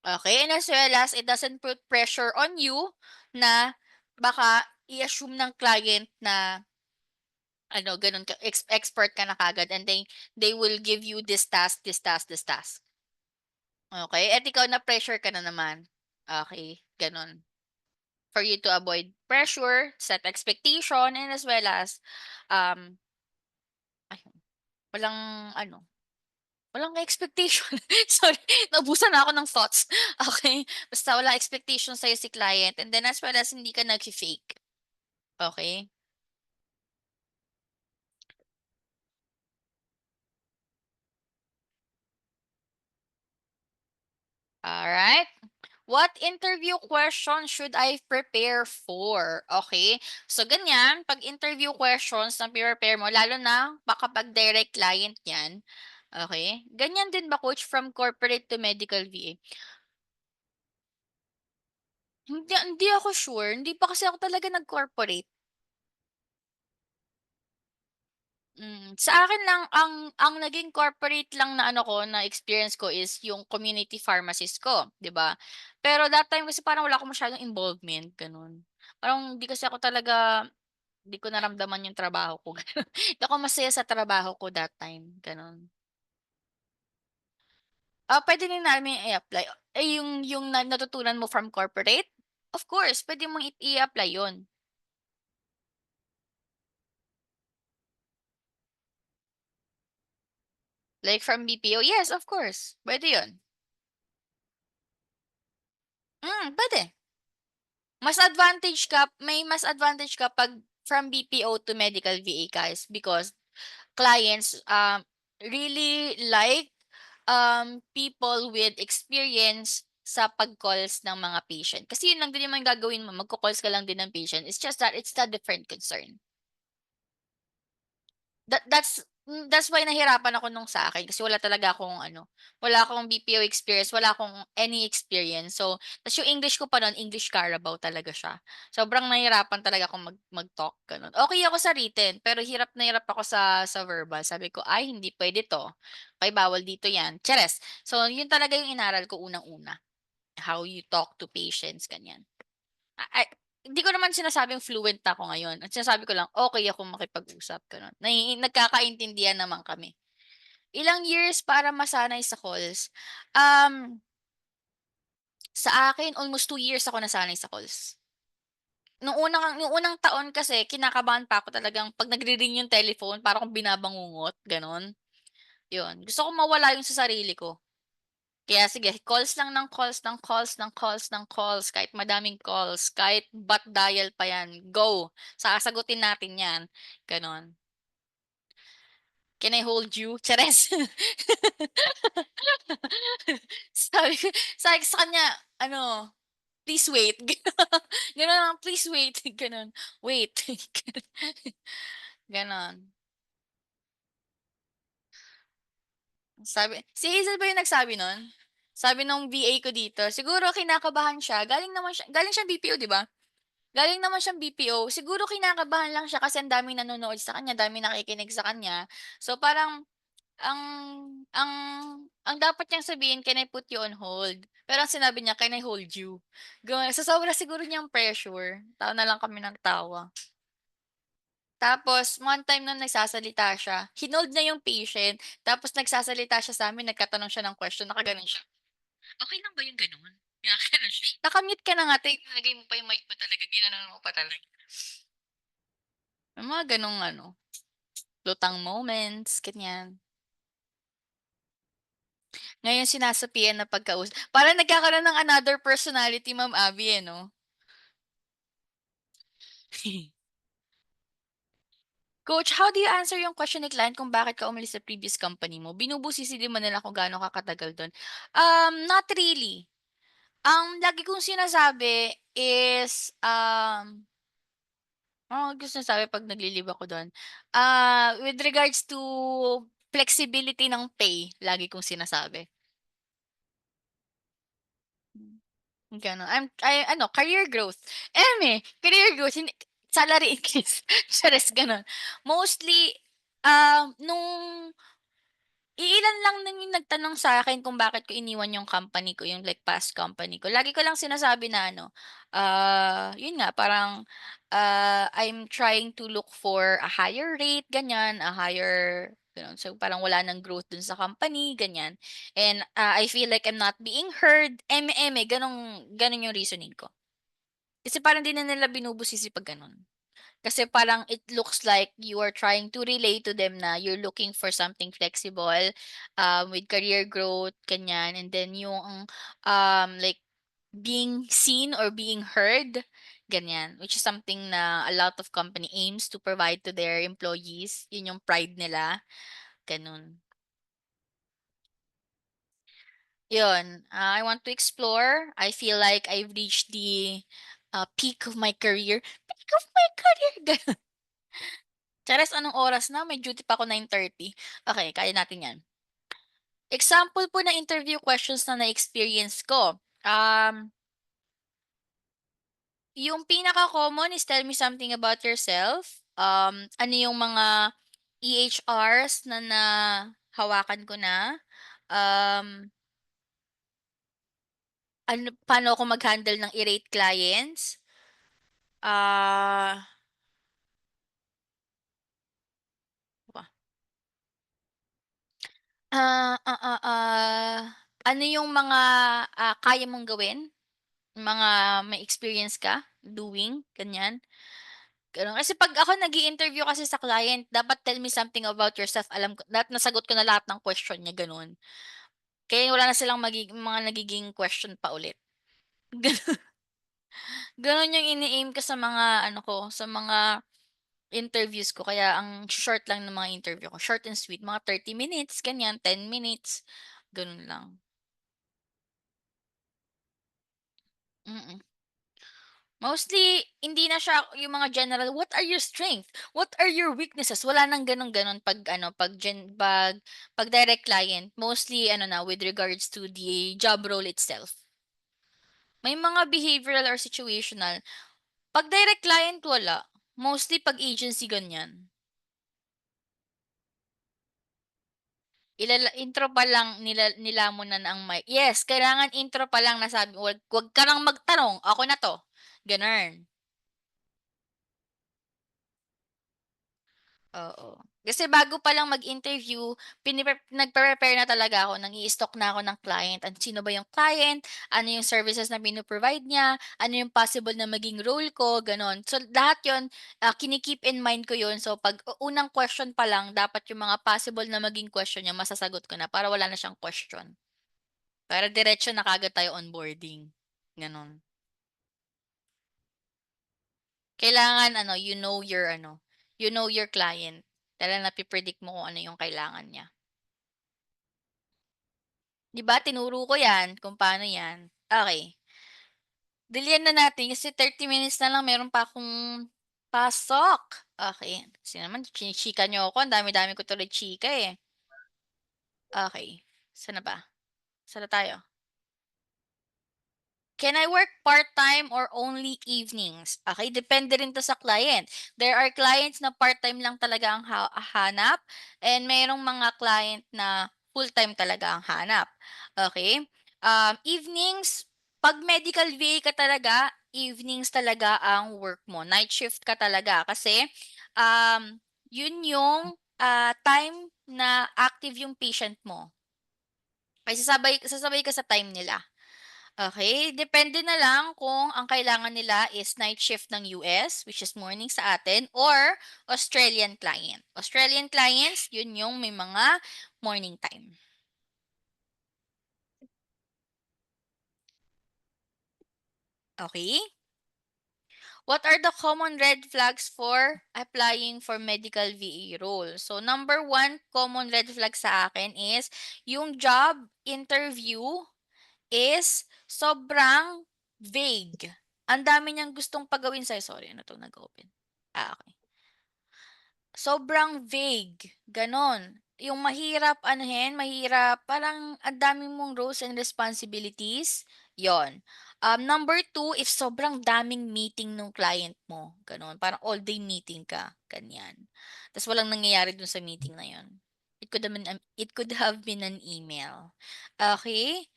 okey? And as well as it doesn't put pressure on you na baka i-assume ng client na ano, gano'n ka expert ka na kaagad and they will give you this task, this task, this task. Okey, at ikaw na-pressure ka na naman. Okey, gano'n. For you to avoid pressure, set expectation, and as well as, um, ayun, walang ano, walang expectation. Sorry, naubusan na ako ng thoughts. Okey, basta walang expectation sa'yo si client and then as well as hindi ka nagfe-fake. Okey? Alright. What interview question should I prepare for? Okay. So, ganyan, pag interview questions na prepare mo, lalo na baka pag direct client yan, okay. Ganyan din ba, coach, from corporate to medical VA? Hindi ako sure. Hindi pa kasi ako talaga nag-corporate. Sa akin lang ang naging corporate lang na ano ko, na experience ko is yung community pharmacist ko, 'di ba? Pero that time kasi parang wala akong masyadong involvement, gano'n. Parang hindi kasi ako talaga hindi ko naramdaman yung trabaho ko, gano'n. Hindi ako masaya sa trabaho ko that time, gano'n. Puwede din namin i-apply. Yung natutunan mo from corporate? Of course, puwede mong i-apply 'yun. Like from BPO? Yes, of course, puwede 'yun. Puwede. Mas advantage ka 'pag from BPO to medical VA guys because clients, really like, people with experience sa pag-calls ng mga patient. Kasi yun lang din naman gagawin mo, magko-calls ka lang din ng patient, it's just that it's a different concern. That's why nahirapan ako nung sa akin kasi wala talaga akong ano, wala akong BPO experience, wala akong any experience. So, ta's yung English ko pa nun, English Carabao talaga siya. Sobrang nahirapan talaga akong mag-talk, gano'n. Okey ako sa written, pero hirap na hirap ako sa verbal. Sabi ko, "Ay hindi puwede 'to. Ay bawal dito 'yan." Chares! So, yun talaga yung inaral ko unang-una, how you talk to patients, ganyan. Ay hindi ko naman sinasabing fluent na ako ngayon. Ang sinasabi ko lang, okey akong makipag-usap, gano'n. Nagkakaintindihan naman kami. Ilang years para masanay sa calls? Sa akin almost 2 years ako nasanay sa calls. Nung unang taon kasi kinakabahan pa ako talagang 'pag nagre-ring yung telephone para akong binabangungot, gano'n. 'Yun, gusto kong mawala 'yun sa sarili ko. Kaya sige, calls lang ng calls ng calls ng calls ng calls, kahit madaming calls, kahit bot dial pa 'yan, go, sasagutin natin 'yan, gano'n. Can I hold you? Chares. Sabi ko sabi ko sa kanya ano, "Please wait." Gano'n lang, "Please wait." Gano'n. "Wait." Gano'n. Si Hazel ba yung nagsabi nun? Sabi nung VA ko dito, siguro kinakabahan siya, galing siyang BPO 'di ba? Galing naman siyang BPO, siguro kinakabahan lang siya kasi ang daming nanonood sa kanya, daming nakikinig sa kanya. So parang ang ang ang dapat niyang sabihin, "Can I put you on hold?" Pero ang sinabi niya, "Can I hold you?" Gano'n. Sa sobra siguro niyang pressure, tawa na lang kami ng tawa. Tapos one time na nagsasalita siya, hinold niya yung patient, tapos nagsasalita siya sa'min, nagtatanong siya ng question, nakagano'n siya. "Okey lang ba yung gano'n?" Ginaganon siya. "Naka-mute ka na nga te, nilagay mo pa yung mic mo talaga, ginanon mo pa talaga." Yung mga gano'ng ano, lutang moments, ganyan. Ngayon sinasapian na parang nagkakaroon ng another personality, Ma'am Abby, eh, 'no? Coach, how do you answer yung question ni client kung bakit ka umalis sa previous company mo? Binubusisi din ba nila kung gaano ka katagal dun? Not really. Ang lagi kong sinasabi is, ano ko sinasabi 'pag nagli-leave ako dun? With regards to flexibility ng pay, lagi kong sinasabi. Gano'n. Ano, career growth. Career growth salary increase, charis gano'n. Mostly, nung iilan lang din yung nagtanong sa'kin kung bakit ko iniwan yung company ko, yung like past company ko. Lagi ko lang sinasabi na ano, yun nga parang, I'm trying to look for a higher rate, ganyan, a higher gano'n. So, parang wala ng growth dun sa company, ganyan. And, I feel like I'm not being heard, eme-eme, gano'n yung reasoning ko. Kasi parang 'di na nila binubusisi 'pag gano'n. Kasi parang it looks like you are trying to relay to them na you're looking for something flexible, with career growth, ganyan. And then yung, like being seen or being heard, ganyan. Which is something na a lot of company aims to provide to their employees. Yun yung pride nila, gano'n. Yun, I want to explore. I feel like I've reached the, peak of my career. Peak of my career, gano'n. Chares, anong oras na? May duty pa ako 9:30. Okay, kaya natin 'yan. Example po ng interview questions na na-experience ko. Yung pinaka-common is tell me something about yourself. Ano yung mga EHRs na nahawakan ko na? Um, paano ako mag-handle ng irate clients? Ah, ano pa? Ano yung mga, kaya mong gawin? Mga may experience ka doing, ganyan, gano'n. Kasi 'pag ako nag-i-interview kasi sa client dapat tell me something about yourself, alam ko lahat nasagot ko na lahat ng question niya, gano'n. Kaya wala na silang mga nagiging question pa ulit. Gano'n gano'n yung ini-aim ko sa mga ano ko, sa mga interviews ko kaya ang short lang ng mga interview ko, short and sweet, mga 30 minutes ganyan, 10 minutes, gano'n lang. Mm. Mostly hindi na siya yung mga general, "What are your strength? What are your weaknesses?" Wala ng gano'n-gano'n 'pag ano, 'pag direct client. Mostly ano na, with regards to the job role itself. May mga behavioral or situational. 'Pag direct client wala. Mostly 'pag agency ganyan. Intro pa lang nilamunan ang mic. Yes, kailangan intro pa lang nasabi, "Wag ka ng magtanong, ako na 'to." Gano'n. Oo. Kasi bago pa lang mag-interview, nagpe-prepare na talaga ako, nang-i-stalk na ako ng client. Sino ba yung client, ano yung services na pino-provide niya, ano yung possible na maging role ko, gano'n. So, lahat yun, kini-keep in mind ko yun. So, 'pag unang question pa lang, dapat yung mga possible na maging question niya masasagot ko na para wala na siyang question. Para diretso na kaagad tayo onboarding, gano'n. Kailangan ano, you know your client. dahil nape-predict mo kung ano yung kailangan niya. 'Di ba tinuro ko 'yan kung paano 'yan. Okey, dalian na natin kasi 30 minutes na lang meron pa akong pasok. Okey, kasi naman chini-chika niyo ako, ang dami-dami ko tuloy chika, eh. Okey, saan na ba? Saan na tayo? Can I work part-time or only evenings? Okay, depende rin 'to sa client. There are clients na part-time lang talaga ang hanap and mayroong mga client na full-time talaga ang hanap, okay. Evenings, 'pag medical VA ka talaga, evenings talaga ang work mo, night shift ka talaga kasi, yun yung, time na active yung patient mo. Ay sasabay ka sa time nila. Okay, depende na lang kung ang kailangan nila is night shift ng US, which is morning sa atin, or Australian client. Australian clients, yun yung may mga morning time. Okay? What are the common red flags for applying for medical VA role? So, number one common red flag sa akin is yung job interview is sobrang vague. Ang dami niyang gustong pagawin sa'yo. Sorry, ano 'to nag-open. Okay. Sobrang vague, gano'n. Yung mahirap anuhin, mahirap parang ang dami mong roles and responsibilities, yon. Number two, if sobrang daming meeting nung client mo, gano'n. Parang all day meeting ka, ganyan. Ta's walang nangyayari dun sa meeting na yon. It could have been an email. Okay.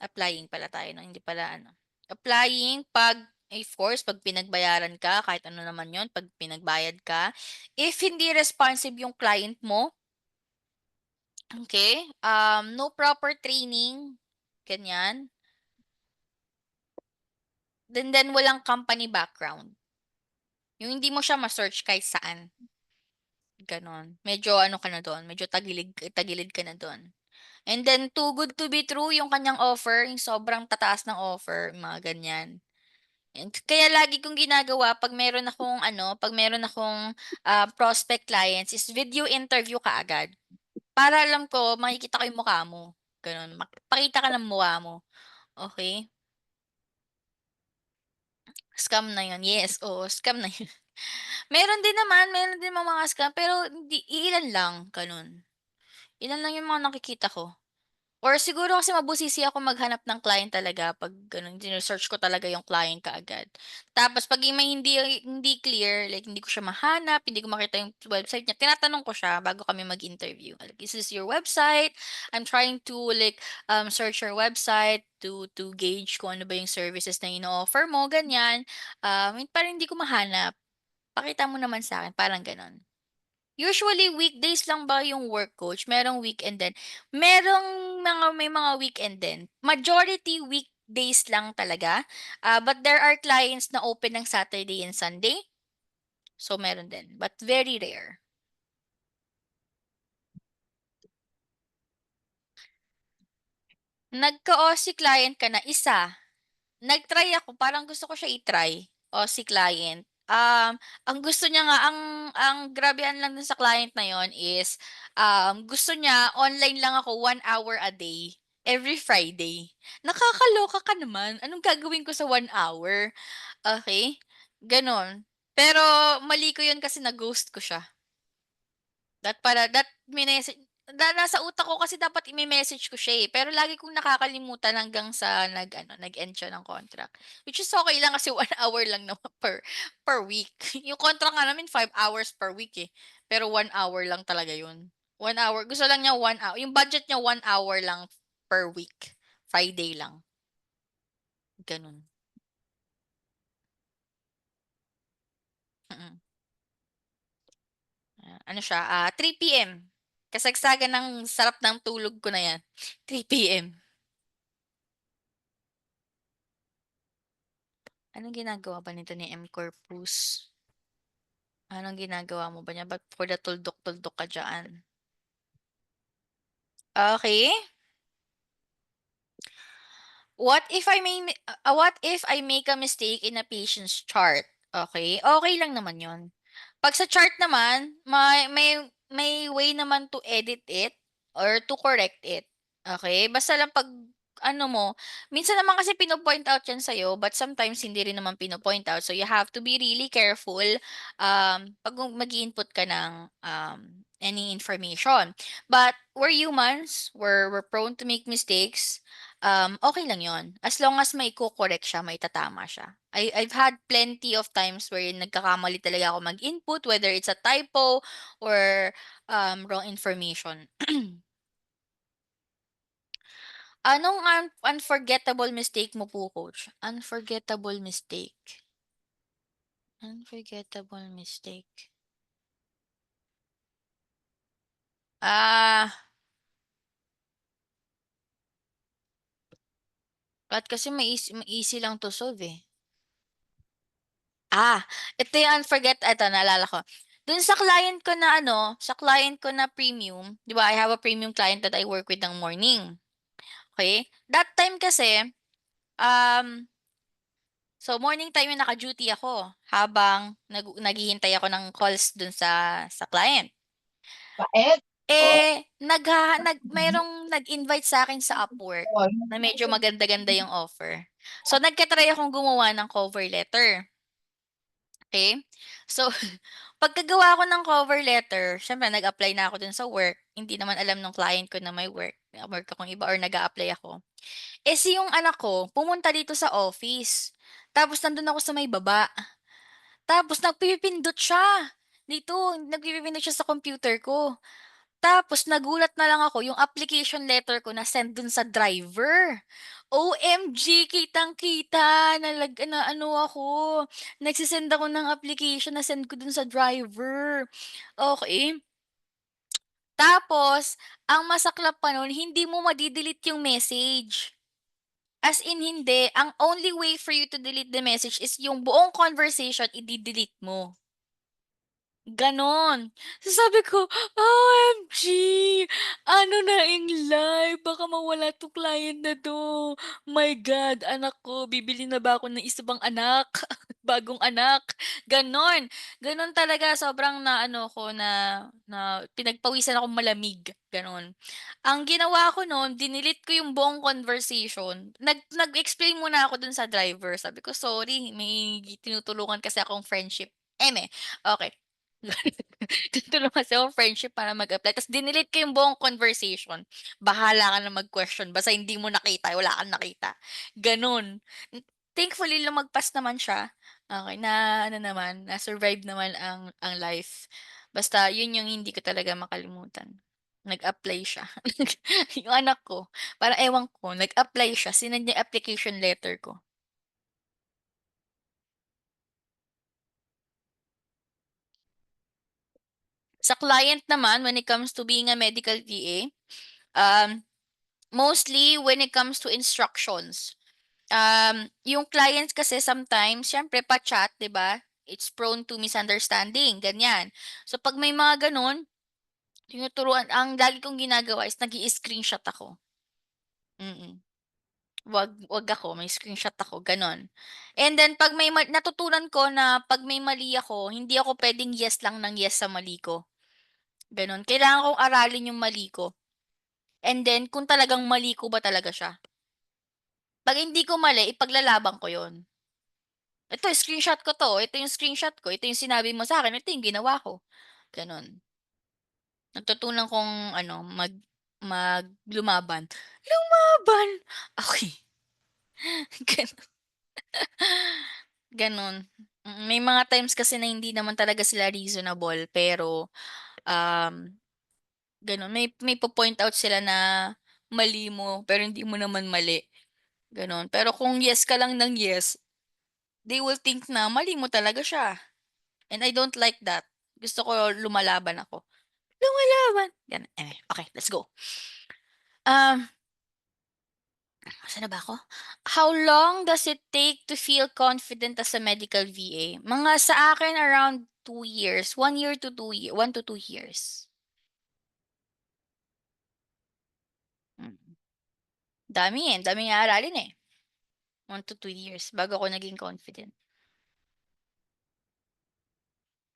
Applying pala tayo 'no, hindi pala ano. Applying 'pag of course 'pag pinagbayaran ka kahit ano naman 'yun, 'pag pinagbayad ka. If hindi responsive yung client mo, okay, no proper training, ganyan. Then walang company background. Yung hindi mo siya ma-search kahit saan, gano'n. Medyo ano ka na do'n, medyo tagilid tagilid ka na do'n. And then too good to be true yung kanyang offer, yung sobrang tataas ng offer, mga ganyan. And kaya lagi kong ginagawa 'pag meron akong, prospect clients is video interview kaagad. Para alam ko makikita ko yung mukha mo, gano'n. Pakita ka ng mukha mo, okey? Scam na 'yun, yes, oo, scam na 'yun. Meron din mga scam pero hindi iilan lang, gano'n. Ilan lang yung mga nakikita ko. Or siguro kasi mabusisi ako maghanap ng client talaga 'pag gano'n, sine-search ko talaga yung client kaagad. Tapos 'pag yung may hindi clear, like hindi ko siya mahanap, hindi ko makita yung website niya, tinatanong ko siya bago kami mag-interview. Like, "Is this your website? I'm trying to like, search your website to gauge kung ano ba yung services na ino-offer mo," ganyan. Parang hindi ko mahanap, "Pakita mo naman sa'kin," parang gano'n. Usually weekdays lang ba yung work coach, merong weekend din. May mga weekend din. Majority weekdays lang talaga, but there are clients na open ng Saturday and Sunday, so meron din, but very rare. Nagka-OC client ka na, isa. Nag-try ako, parang gusto ko siya i-try, OC client. Ang gusto niya nga ang grabehan lang dun sa client na yun is, gusto niya online lang ako 1 hour a day, every Friday. Nakakaloka ka naman, anong gagawin ko sa 1 hour? Okay, gano'n. Pero mali ko yun kasi na-ghost ko siya. That nasa utak ko kasi dapat ime-message ko siya, eh, pero lagi kong nakakalimutan hanggang sa nag-end siya ng contract. Which is okey lang kasi 1 hour lang naman per week. Yung contract nga namin 5 hours per week, eh, pero 1 hour lang talaga yun. 1 hour, gusto lang niya 1 hour, yung budget niya 1 hour lang per week, Friday lang, gano'n. Mm. Ano siya, 3 PM. Kasagsagan ng sarap ng tulog ko na 'yan, 3 PM. Anong ginagawa ba nito ni M. Corpus? Anong ginagawa mo ba niyan? Ba't for the tuldok-tuldok ka diyan? Okey. What if I make a mistake in a patient's chart? Okay, okay lang naman 'yun. 'Pag sa chart naman, may way naman to edit it or to correct it, okay. Basta lang 'pag ano mo, minsan naman kasi pino-point out 'yan sa'yo but sometimes hindi rin naman pino-point out. So, you have to be really careful, 'pag mag-i-input ka ng, any information. But we're humans, we're prone to make mistakes, okey lang 'yun. As long as maiko-correct siya, maitatama siya. I've had plenty of times wherein nagkakamali talaga ako mag-input, whether it's a typo or, wrong information. Anong unforgettable mistake mo po, coach? Unforgettable mistake, unforgettable mistake. Ba't kasi easy lang to solve, eh. Ah, ito yung eto naalala ko. Dun sa client ko na ano, sa client ko na premium, 'di ba, I have a premium client that I work with ng morning, okay. That time kasi, so morning time yung naka-duty ako habang naghihintay ako ng calls dun sa client. Merong nag-invite sa'kin sa Upwork na medyo maganda-ganda yung offer. So nagka-try akong gumawa ng cover letter. Okay. So, pagkagawa ko ng cover letter, siyempre nag-apply na ako dun sa work. Hindi naman alam nung client ko na may work akong iba or nag-a-apply ako. Eh, yung anak ko pumunta dito sa office, tapos nandun ako sa may baba, tapos nagpipindot siya dito, nagpipindot siya sa computer ko. Tapos nagulat na lang ako yung application letter ko na-send dun sa driver. OMG, kitang-kita na ano ako, nagse ako ng application, na-send ko dun sa driver. Okay. Tapos ang masaklap pa nun hindi mo made-delete yung message. As in hindi, ang only way for you to delete the message is yung buong conversation ide-delete mo. Gano'n. So sabi ko, "OMG, ano na in life, baka mawala 'tong client na 'to. My God, anak ko, bibili na ba ako ng isa pang anak, bagong anak?" Gano'n. Gano'n talaga, sobrang naano ko na na pinagpawisan akong malamig, gano'n. Ang ginawa ko no'n, dinelete ko yung buong conversation. Nag-explain muna ako dun sa driver, sabi ko, "Sorry, may tinutulungan kasi akong friendship." Okey. Tutulungan kasi akong friendship para mag-apply ta's dinelete ko yung buong conversation. Bahala ka na mag-question basta hindi mo nakita, wala kang nakita, gano'n. Thankfully lumagpas naman siya, okey, na ano naman, na-survive naman ang life. Basta yun yung hindi ko talaga makalimutan, nag-apply siya. Yung anak ko, parang ewan ko, nag-apply siya, sinend niya yung application letter ko. Sa client naman, when it comes to being a medical VA, um, mostly when it comes to instructions. Yung clients kasi sometimes siyempre pa-chat, 'di ba? It's prone to misunderstanding, ganyan. So 'pag may mga gano'n, ang lagi kong ginagawa is nag-i-screenshot ako. Mm. 'Wag ako, may screenshot ako, gano'n. And then 'pag natutunan ko na 'pag may mali ako, hindi ako puwedeng yes lang ng yes sa mali ko, gano'n. Kailangan kong aralin yung mali ko and then kung talagang mali ko ba talaga siya. 'Pag hindi ko mali, ipaglalaban ko 'yun. "Ito screenshot ko 'to, ito yung screenshot ko, ito yung sinabi mo sa'kin, ito yung ginawa ko." Gano'n. Natutunan kong ano, lumaban. Lumaban! Okey, gano'n. Gano'n. May mga times kasi na hindi naman talaga sila reasonable pero, um, gano'n. May po-point out sila na mali mo, pero hindi mo naman mali, gano'n. Pero kung yes ka lang ng yes, they will think na mali mo talaga siya. And I don't like that. Gusto ko lumalaban ako. Lumalaban! Gano'n. Okay, let's go. Um, Saan na ba ako? How long does it take to feel confident as a medical VA? Mga sa akin around 2 years, 1 to 2 years. Mm. Daming aaralin, eh. 1 to 2 years bago ako naging confident.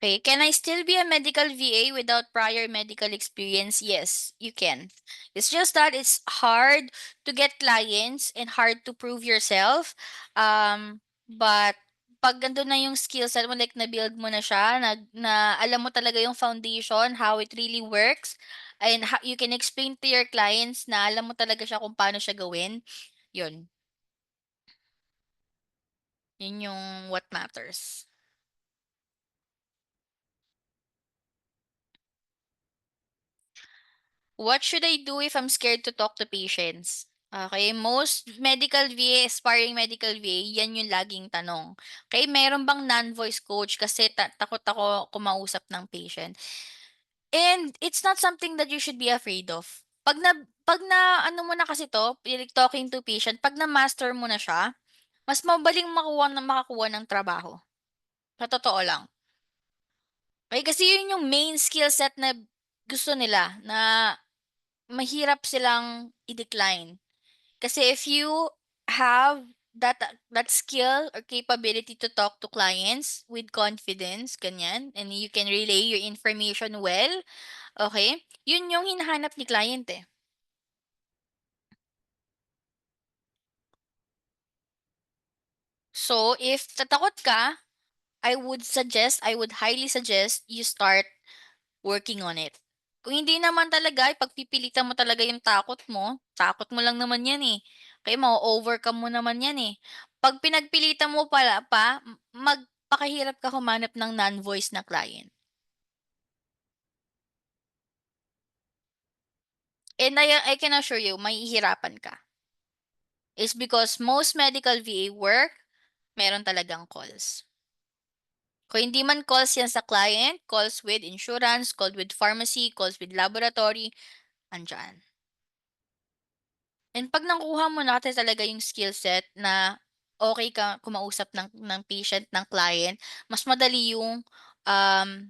Okay, can I still be a medical VA without prior medical experience? Yes, you can. It's just that it's hard to get clients and hard to prove yourself. But pag nandun na yung skill set mo, like na-build mo na siya, na alam mo talaga yung foundation, how it really works, and how, you can explain to your clients na alam mo talaga siya kung paano siya gawin, yun. Yun yung what matters. What should I do if I'm scared to talk to patients? Okay, most medical VA, aspiring medical VA, yan yung laging tanong. Okay, meron bang non-voice coach kasi takot ako kumausap ng patient. And it's not something that you should be afraid of. Pag na ano mo na kasi to, like talking to patient, pag na-master mo na siya, mas mabaling makakuha ng trabaho. Sa totoo lang. Okay, kasi yun yung main skill set na gusto nila na mahirap silang i-decline. Kasi if you have that skill or capability to talk to clients with confidence, ganyan, and you can relay your information well, okay? Yun yung hinahanap ni client eh. So, if tatakot ka, I would highly suggest you start working on it. Kung hindi naman talaga, pagpipilitan mo talaga yung takot mo lang naman yan eh. Kaya ma-overcome mo naman yan eh. Pag pinagpilitan mo magpakahirap ka humanap ng non-voice na client. And I can assure you, mahihirapan ka. It's because most medical VA work, meron talagang calls. Kung hindi man calls yan sa client, calls with insurance, calls with pharmacy, calls with laboratory, andyan. And 'pag nakuha mo na kasi talaga yung skill set na okay ka kumausap ng patient, ng client, um,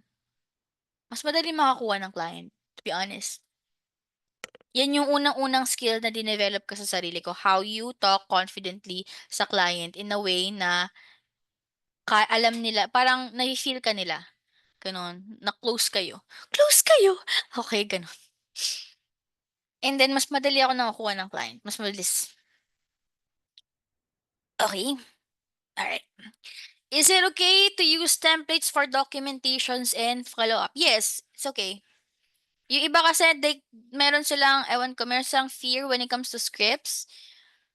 mas madali makakuha ng client, to be honest. Yan yung unang-unang skill na dinevelop ko sa sarili ko, how you talk confidently sa client in a way na alam nila parang nafi-feel ka nila, gano'n, na close kayo. Close kayo! Okay, gano'n. And then mas madali ako nakakuha ng client, mas mabilis. Okey, alright. Is it okay to use templates for documentations and follow-up? Yes, it's okay. Yung iba kasi meron silang ewan ko, meron silang fear when it comes to scripts.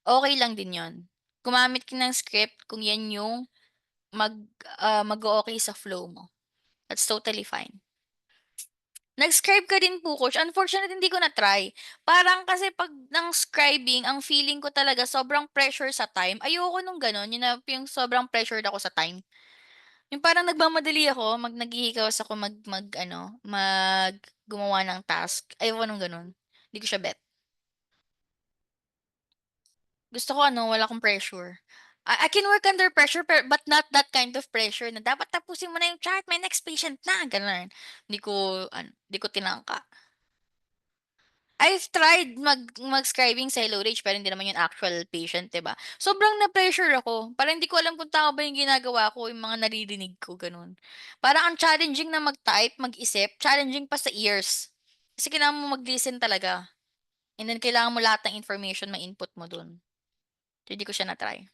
Okay lang din yun. Gumamit ka ng script kung yan yung mag mag-o-okey sa flow mo. That's totally fine. Nag-scribe ka din po, coach. Unfortunately, hindi ko na-try. Parang kasi 'pag ng scribing, ang feeling ko talaga sobrang pressure sa time. Ayoko nung gano'n, yung sobrang pressured ako sa time. Yung parang nagmamadali ako, naghihikayos ako mag-ano, gumawa ng task. Ayoko nung gano'n. Hindi ko siya bet. Gusto ko ano, wala akong pressure. I can work under pressure but not that kind of pressure na dapat tapusin mo na yung chart, may next patient na, gano'n. Hindi ko tinangka. I've tried mag-scribing sa HelloRage pero hindi naman yung actual patient, 'di ba? Sobrang na-pressure ako. Parang hindi ko alam kung tama ba yung ginagawa ko, yung mga naririnig ko, gano'n. Parang ang challenging na mag-type, mag-isip, challenging pa sa ears. Kasi kailangan mo mag-listen talaga. And then kailangan mo lahat ng information ma-input mo dun. So, hindi ko siya na-try.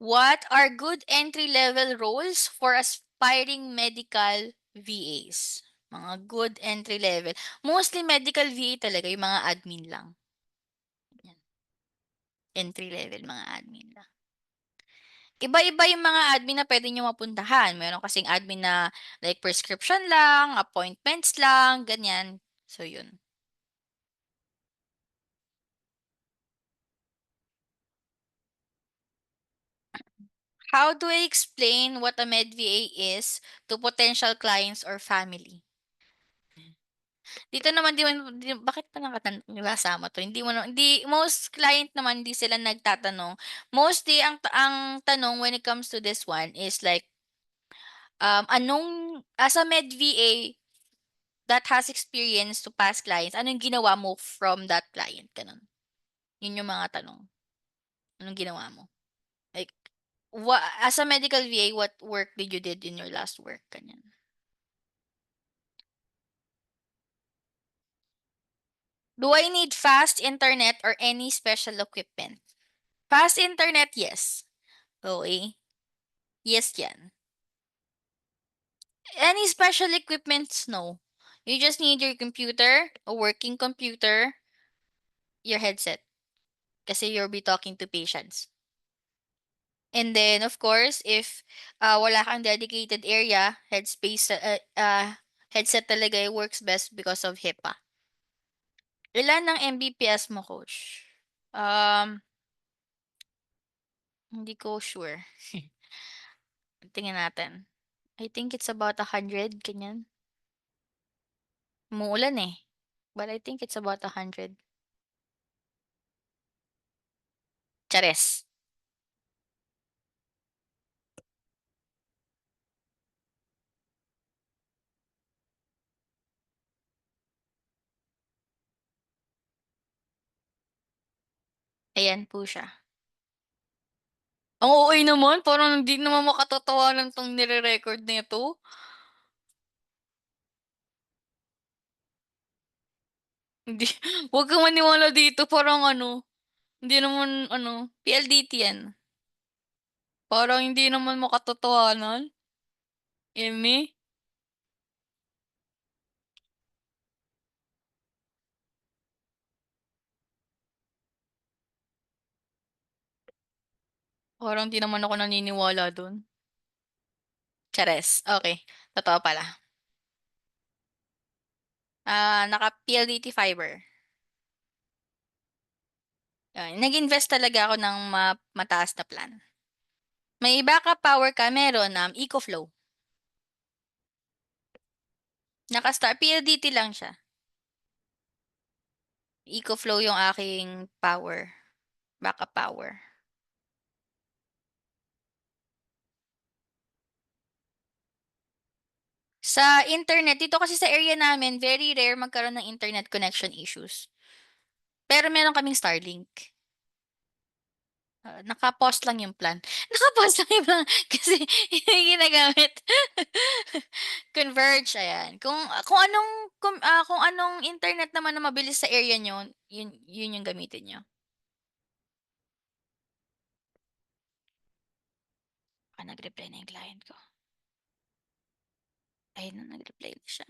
What are good entry-level roles for aspiring medical VAs? Mga good entry level. Mostly medical VA talaga, yung mga admin lang. Yan, entry level, mga admin lang. Iba-iba yung mga admin na puwede niyong mapuntahan. Meron kasing admin na like prescription lang, appointments lang, ganyan. So, yun. How do I explain what a med VA is to potential clients or family? Dito naman bakit pa nasama 'to? Hindi mo na hindi most client naman hindi sila nagtatanong. Mostly ang tanong when it comes to this one is like, as a med VA that has experience to past clients, anong ginawa mo from that client, gano'n. Yun yung mga tanong. Anong ginawa mo? Like, As a medical VA, what work did you did in your last work? Ganyan. Do I need fast internet or any special equipment? Fast internet, yes. Okay. Yes, yan. Any special equipments, no. You just need your computer, a working computer, your headset. Kasi you'll be talking to patients. And then, of course, if wala kang dedicated area, headset talaga works best because of HIPAA. Ilan ang Mbps mo, coach? Um, hindi ko sure. Tingnan natin. I think it's about 100, ganyan. Umuulan eh. But I think it's about 100. Chares. Ayan po siya. Ang OA naman, parang hindi naman makatotohanan 'tong nire-record nito. Hindi, 'wag kang maniwala dito parang ano, hindi naman ano, PLDT 'yan. Parang hindi naman makatotohanan, eme. Parang di naman ako naniniwala dun. Chares, okey, totoo pala. Naka-PLDT fiber. Nag-invest talaga ako ng mataas na plan. May backup power ka, meron, EcoFlow. PLDT lang siya. EcoFlow yung aking power, backup power. Sa internet, dito kasi sa area namin, very rare magkaroon ng internet connection issues. Pero meron kaming Starlink. Naka-pause lang yung plan. Naka-pause lang yung plan kasi yung ginagamit. Converge, ayan. Kung anong internet naman na mabilis sa area niyo, yun yung gamitin niyo. Nag-reply na yung client ko. Ayun na, nag-reply na siya.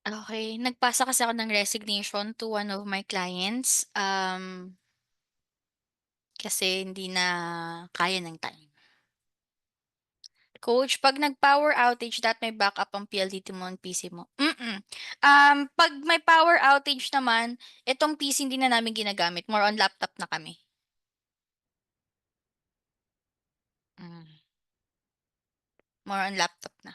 Okay, nagpasa kasi ako ng resignation to one of my clients, kasi hindi na kaya ng time. Coach, 'pag nag-power outage dapat may backup ang PLDT mo ang PC mo? 'Pag may power outage naman, itong PC hindi na namin ginagamit, more on laptop na kami. Hmm, more on laptop na,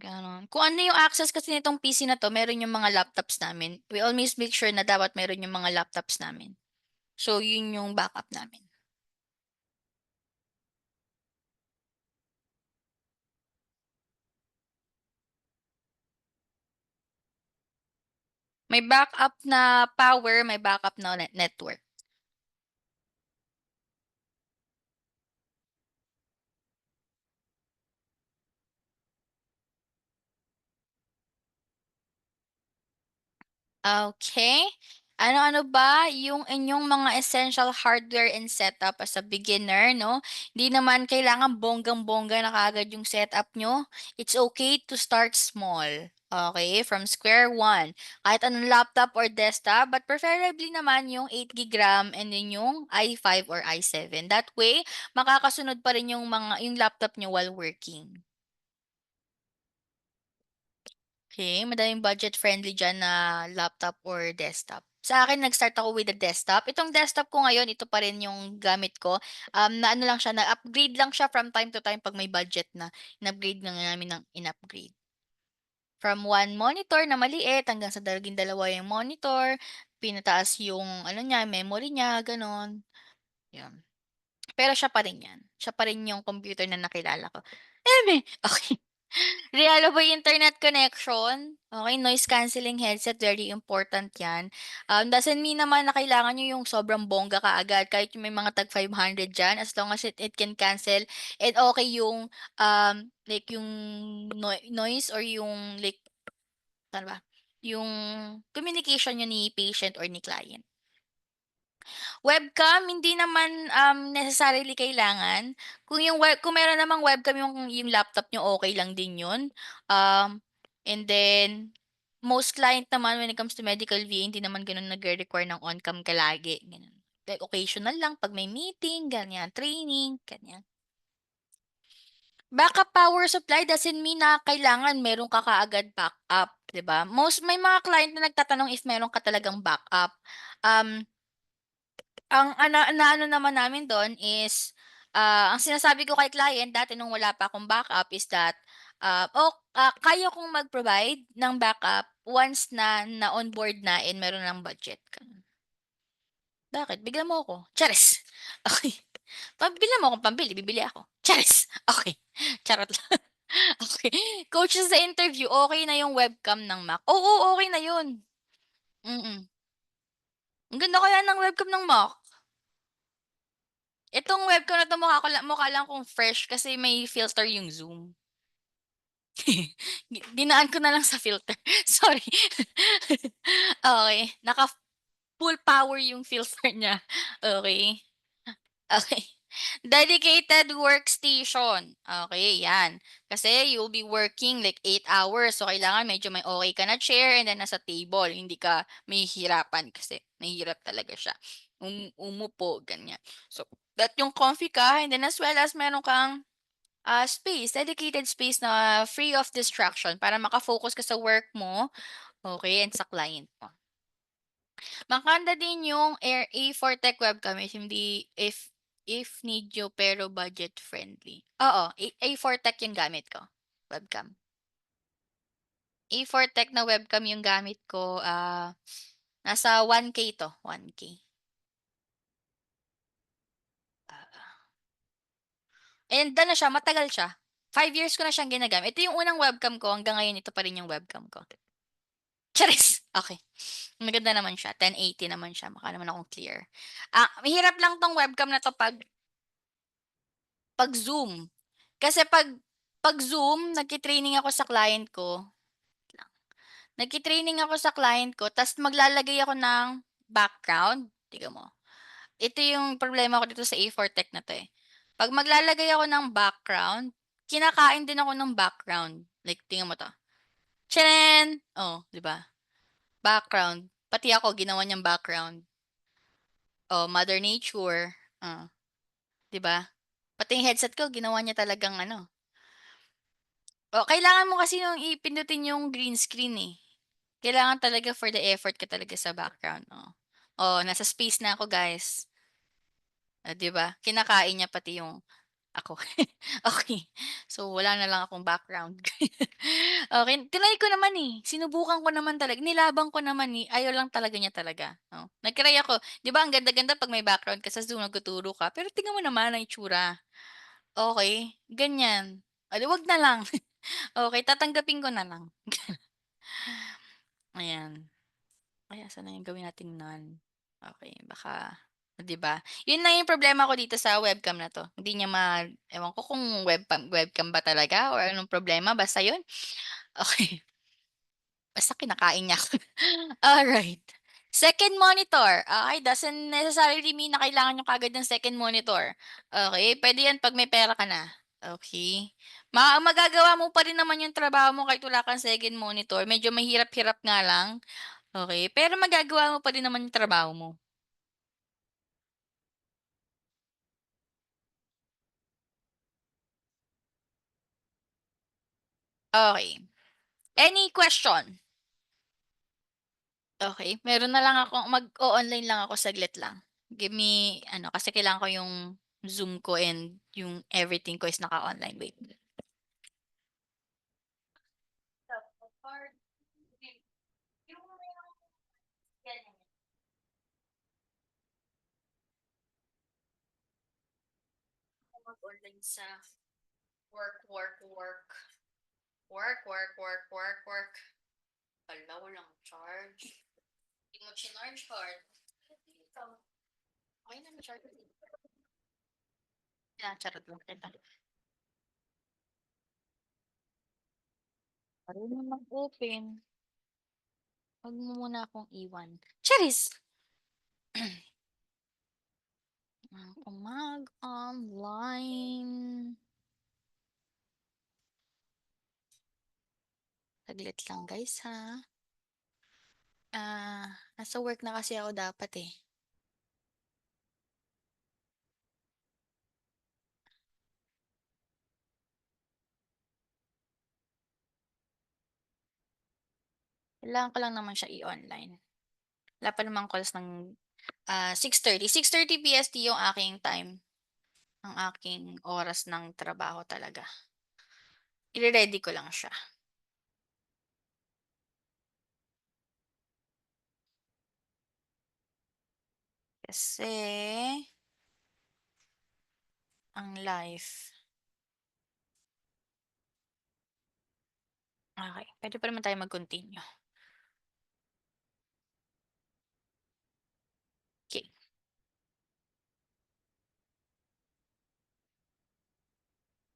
gano'n. Kung ano yung access kasi nitong PC na 'to, meron yung mga laptops namin. We always make sure na dapat meron yung mga laptops namin. So, yun yung backup namin. May backup na power, may backup na network. Okay. Ano-ano ba yung inyong mga essential hardware and setup as a beginner 'no? Hindi naman kailangan bonggang-bongga na kaagad yung setup niyo. It's okay to start small, okay from square one. Kahit anong laptop or desktop, but preferably naman yung 8 GB RAM and then yung i5 or i7. That way, makakasunod pa rin yung laptop niyo while working. Okay, madaming budget-friendly diyan na laptop or desktop. Sa akin nag-start ako with the desktop. Itong desktop ko ngayon, ito pa rin yung gamit ko. Na ano lang siya, na-upgrade lang siya from time to time 'pag may budget na. In-upgrade na nga namin ng in-upgrade. From one monitor na maliit hanggang sa naging dalawa yung monitor, pinataas yung ano niya, memory niya, gano'n. 'Yun. Pero siya pa rin 'yan. Siya pa rin yung computer na nakilala ko. Eme! Okey. Reliable internet connection, okay noise cancelling headset, very important 'yan. Doesn't mean naman na kailangan niyo yung sobrang bongga kaagad, kahit yung may mga tag 500 diyan, as long as it can cancel and okay yung, like yung noise or yung like ano ba, yung communication niyo ni patient or ni client. Webcam, hindi naman, necessarily kailangan. Kung meron namang webcam yung laptop niyo, okay lang din yun. And then, most client naman when it comes to medical VA, hindi naman gano'n nagre-require ng on-cam ka lagi, gano'n. Like occasional lang 'pag may meeting, ganyan, training, ganyan. Backup power supply doesn't mean na kailangan meron ka kaagad backup, 'di ba? May mga client na nagtatanong if meron ka talagang backup. Um Ang ano naman namin dun is, ang sinasabi ko kay client dati nung wala pa akong backup is that, kaya kong mag-provide ng backup once na na-on board na and meron ng budget, gano'n. "Bakit bigyan mo ako." "Charis!" Okey. "Bilhan mo akong pambili, bibili ako." "Charis!" Okey, charot lang. Okey. Coach sa interview, okey na yung webcam ng Mac. Oo, okey na yun. Mm. Ang ganda kaya ng webcam ng Mac. Itong webcam na 'to mukha lang akong fresh kasi may filter yung zoom. Dinaan ko na lang sa filter, sorry. Okey, naka-full power yung filter niya, okey. Okay. Dedicated workstation. Okay, 'yan. Kasi you'll be working like 8 hours. So, kailangan medyo may okay ka na chair and then nasa table. Hindi ka mahihirapan kasi mahirap talaga siya. Umupo, ganyan. So, that yung comfy ka and then as well as meron kang, space, dedicated space na free of distraction para maka-focus ka sa work mo, okay, and sa client mo. Maganda din yung A4 Tech webcam if need nyo pero budget friendly. Oo, A4 Tech yung gamit ko, webcam. A4 Tech na webcam yung gamit ko, nasa 1K 'to, 1K. Oo. And ano siya, matagal siya. 5 years ko na siyang ginagamit. Ito yung unang webcam ko, hanggang ngayon ito pa rin yung webcam ko. Charis! Okey. Maganda naman siya, 1080 naman siya, mukha naman akong clear. Mahirap lang 'tong webcam na 'to 'pag Zoom. Kasi 'pag Zoom, nagti-training ako sa client ko nagti-training ako sa client ko ta's maglalagay ako ng background, tignan mo. Ito yung problema ko dito sa A4 Tech na 'to, eh. 'Pag maglalagay ako ng background, kinakain din ako ng background. Like tingnan mo 'to, tinaran! Oh, 'di ba? Background, pati ako ginawa niyang background. Oh, Mother Nature, 'di ba? Pati yung headset ko ginawa niya talagang ano. Kailangan mo kasi yung pindutin yung green screen, eh. Kailangan talaga for the effort ka talaga sa background, oh. Oh, nasa space na ako guys. 'Di ba? Kinakain niya pati yung ako. Okey. So, wala na lang akong background. Okey, tinry ko naman, eh. Sinubukan ko naman talaga, nilabang ko naman, eh. Ayaw lang talaga niya talaga, oh. Nag-try ako. 'Di ba ang ganda-ganda 'pag may background ka sa Zoom nagtuturo ka, pero tingnan mo naman ang itsura. Okey, ganyan. Oh, 'di 'wag na lang. Okey, tatanggapin ko na lang. Ayan. Kaya sana yung gawin nating none. Okey, baka 'di ba? Yun lang yung problema ko dito sa webcam na 'to. Hindi niya ewan ko kung webcam ba talaga or anong problema, basta yun. Okey, basta kinakain niya ako. Alright. Second monitor, okey, doesn't necessarily mean na kailangan niyo kaagad ng second monitor. Okey, puwede 'yan 'pag may pera ka na, okey. Magagawa mo pa rin naman yung trabaho mo kahit wala kang second monitor, medyo mahirap-hirap nga lang, okey, pero magagawa mo pa rin naman yung trabaho mo. Okey, any question? Okey, meron na lang ako mag-o-online lang ako saglit lang. Give me ano, kasi kailangan ko yung Zoom ko and yung everything ko is naka-online, wait. Mag-online sa work, work, work. Work, work, work, work, work. Hala, walang charge. Hindi mo chinarge card. Dito. Okay na, may charge. Charot lang kita. Marunong mag-open. Huwag mo muna akong iwan. Charis! Ako mag-online. Saglit lang guys ha. Nasa work na kasi ako dapat eh. Kailangan ko lang naman siya i-online. Wala pa namang calls ng 6:30. 6:30 PST yung aking time. Ang aking oras ng trabaho talaga. Ire-ready ko lang siya. Kasi ang life. Okay, puwede pa naman tayo mag-continue. Okay.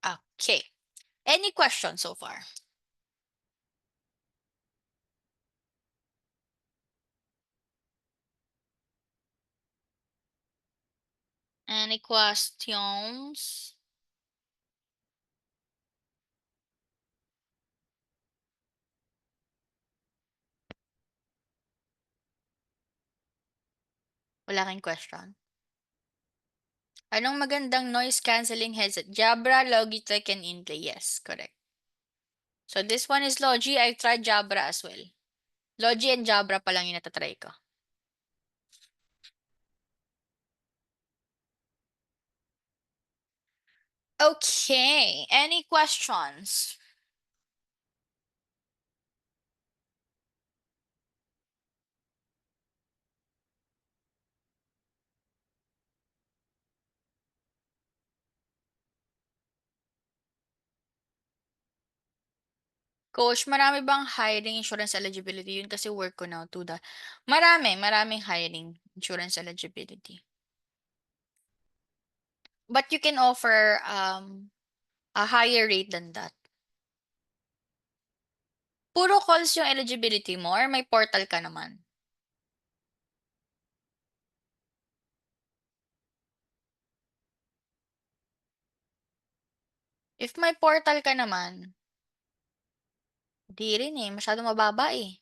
Okay. Any questions so far? Any questions? Wala kayong question? Anong magandang noise cancelling headset? Jabra, Logitech, and Intel. Yes, correct. So this one is Logi. I've tried Jabra as well. Logi and Jabra pa lang yung nata-try ko. Okay, any questions? Coach, marami bang hiring insurance eligibility? Yun kasi work ko now to that. Maraming hiring insurance eligibility. But you can offer a higher rate than that. Puro calls yung eligibility mo or may portal ka naman? If may portal ka naman, di rin eh, masyadong mababa eh.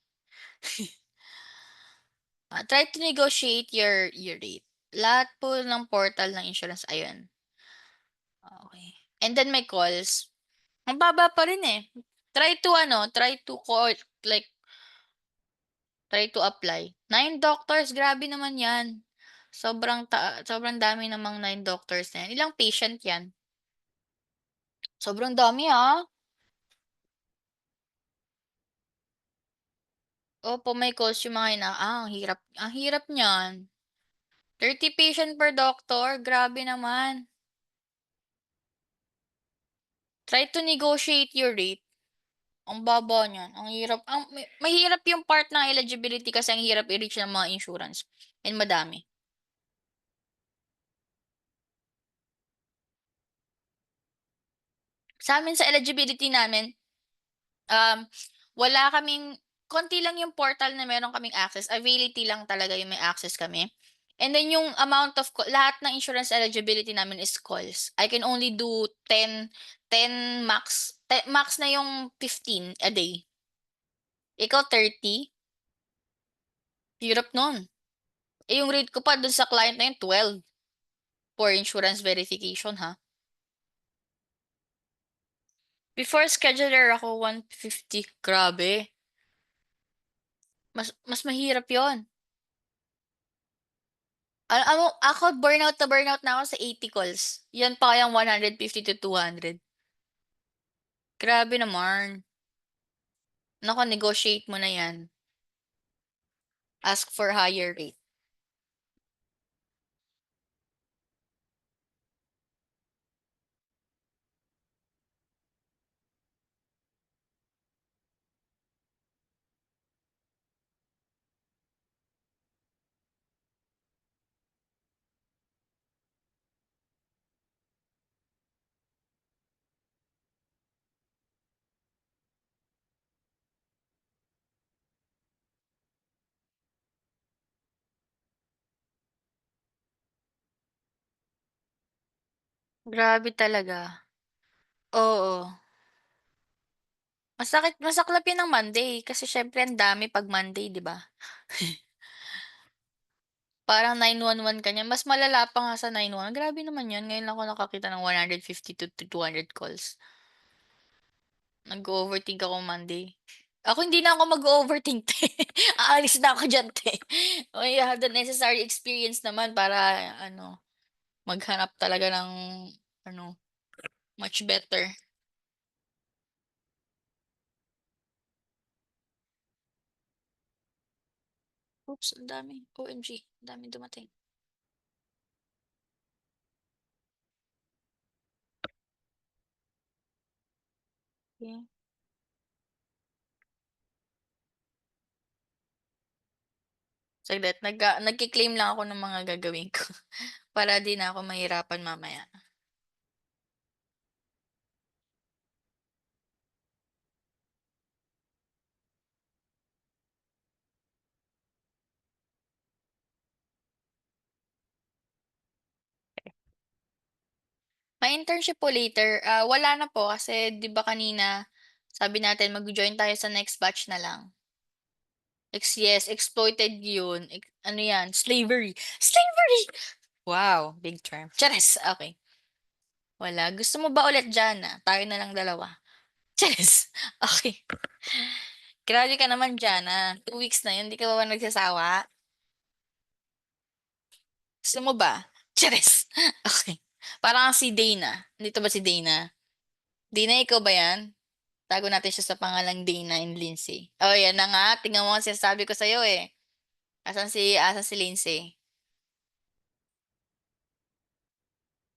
Try to negotiate your rate. Lahat po ng portal ng insurance, ayun. Okay. And then may calls. Ang baba pa rin eh. Try to call, like, try to apply. 9 doctors, grabe naman yan. Sobrang dami namang 9 doctors na yan. Ilang patient yan? Sobrang dami ah. Opo, may calls yung mga ang hirap niyan. 30 patient per doctor, grabe naman. Try to negotiate your rate. Ang baba niyan, ang hirap mahirap yung part ng eligibility kasi ang hirap i-reach ng mga insurance and madami. Sa'min sa eligibility namin, um, wala kaming konti lang yung portal na meron kaming access, Availity lang talaga yung may access kami. And then yung amount of lahat ng insurance eligibility namin is calls. I can only do 10 max, max na yung 15 a day. Ikaw 30, hirap nun. Eh, yung rate ko pa dun sa client na yun 12 for insurance verification, ha. Before scheduler ako 150, grabe. Mas mahirap yon. Ako burnout na ako sa 80 calls. Yan pa kayang 150 to 200. Grabe naman. Naku, negotiate mo na yan. Ask for higher rate. Grabe talaga. Oo. Masaklap yun ng Monday kasi siyempre ang dami 'pag Monday, 'di ba? Parang 911 ka niyan, mas malala pa nga sa 911. Grabe naman 'yun, ngayon lang ako nakakita ng 150 to 200 calls. Nag-o-overthink ako Monday. Ako hindi na ako mag-o-overthink 'te, aalis na ako diyan 'te. I have the necessary experience naman para ano, maghanap talaga ng ano, much better. Oops, ang dami, OMG, ang daming dumating. Yeah. Saglit, nagke-claim lang ako ng mga gagawin ko para 'di na ako mahirapan mamaya. May internship po later, wala na po kasi 'di ba kanina sabi natin magjo-join tayo sa next batch na lang. Yes, exploited yun, ano yan, slavery. Slavery! Wow, big term. Charis! Okey, wala. Gusto mo ba ulit diyan, tayo na lang dalawa? Charis! Okey. Grabe ka naman diyan, 2 weeks na yun, 'di ka pa ba nagsasawa? Gusto mo ba? Charis! Okey. Parang kang si Dana. Nandito ba si Dana? Dana, ikaw ba yan? Tago natin siya sa pangalang Dana and Lindsay. Oh, yan na nga. Tingnan mo ang sinasabi ko sa'yo eh. Asan si Lindsay?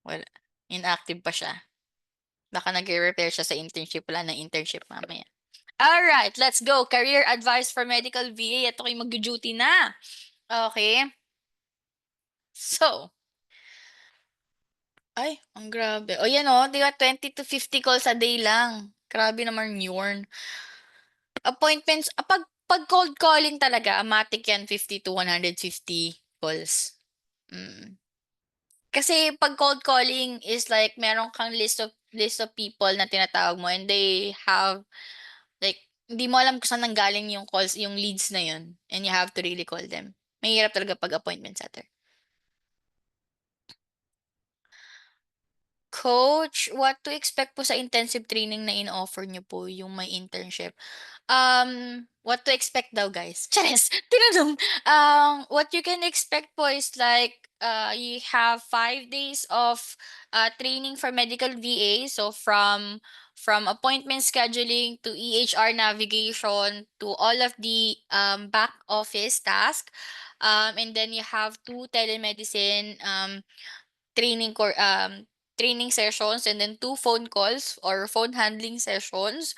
Wala. Inactive pa siya. Baka nagre-repair siya sa internship. Wala ng internship mamaya. Alright, let's go. Career advice for medical VA. Ito kayo mag-duty na. Okay. So, ay, ang grabe. O yan o, di ba 20 to 50 calls a day lang. Grabe naman yun. Appointments, pag cold calling talaga, amatic yan 50 to 150 calls. Mm. Kasi 'pag cold calling is like meron kang list of people na tinatawag mo and they have like hindi mo alam kung saan nanggaling yung calls, yung leads na yun and you have to really call them. Mahirap talaga 'pag appointment setter. Coach, what to expect po sa intensive training na in-offer niyo po, yung may internship? What to expect daw guys? Charis! Tinanong. What you can expect po is like, you have 5 days of training for medical VA. So from appointment scheduling to EHR navigation to all of the back office task. And then you have two telemedicine training sessions and then two phone calls or phone handling sessions.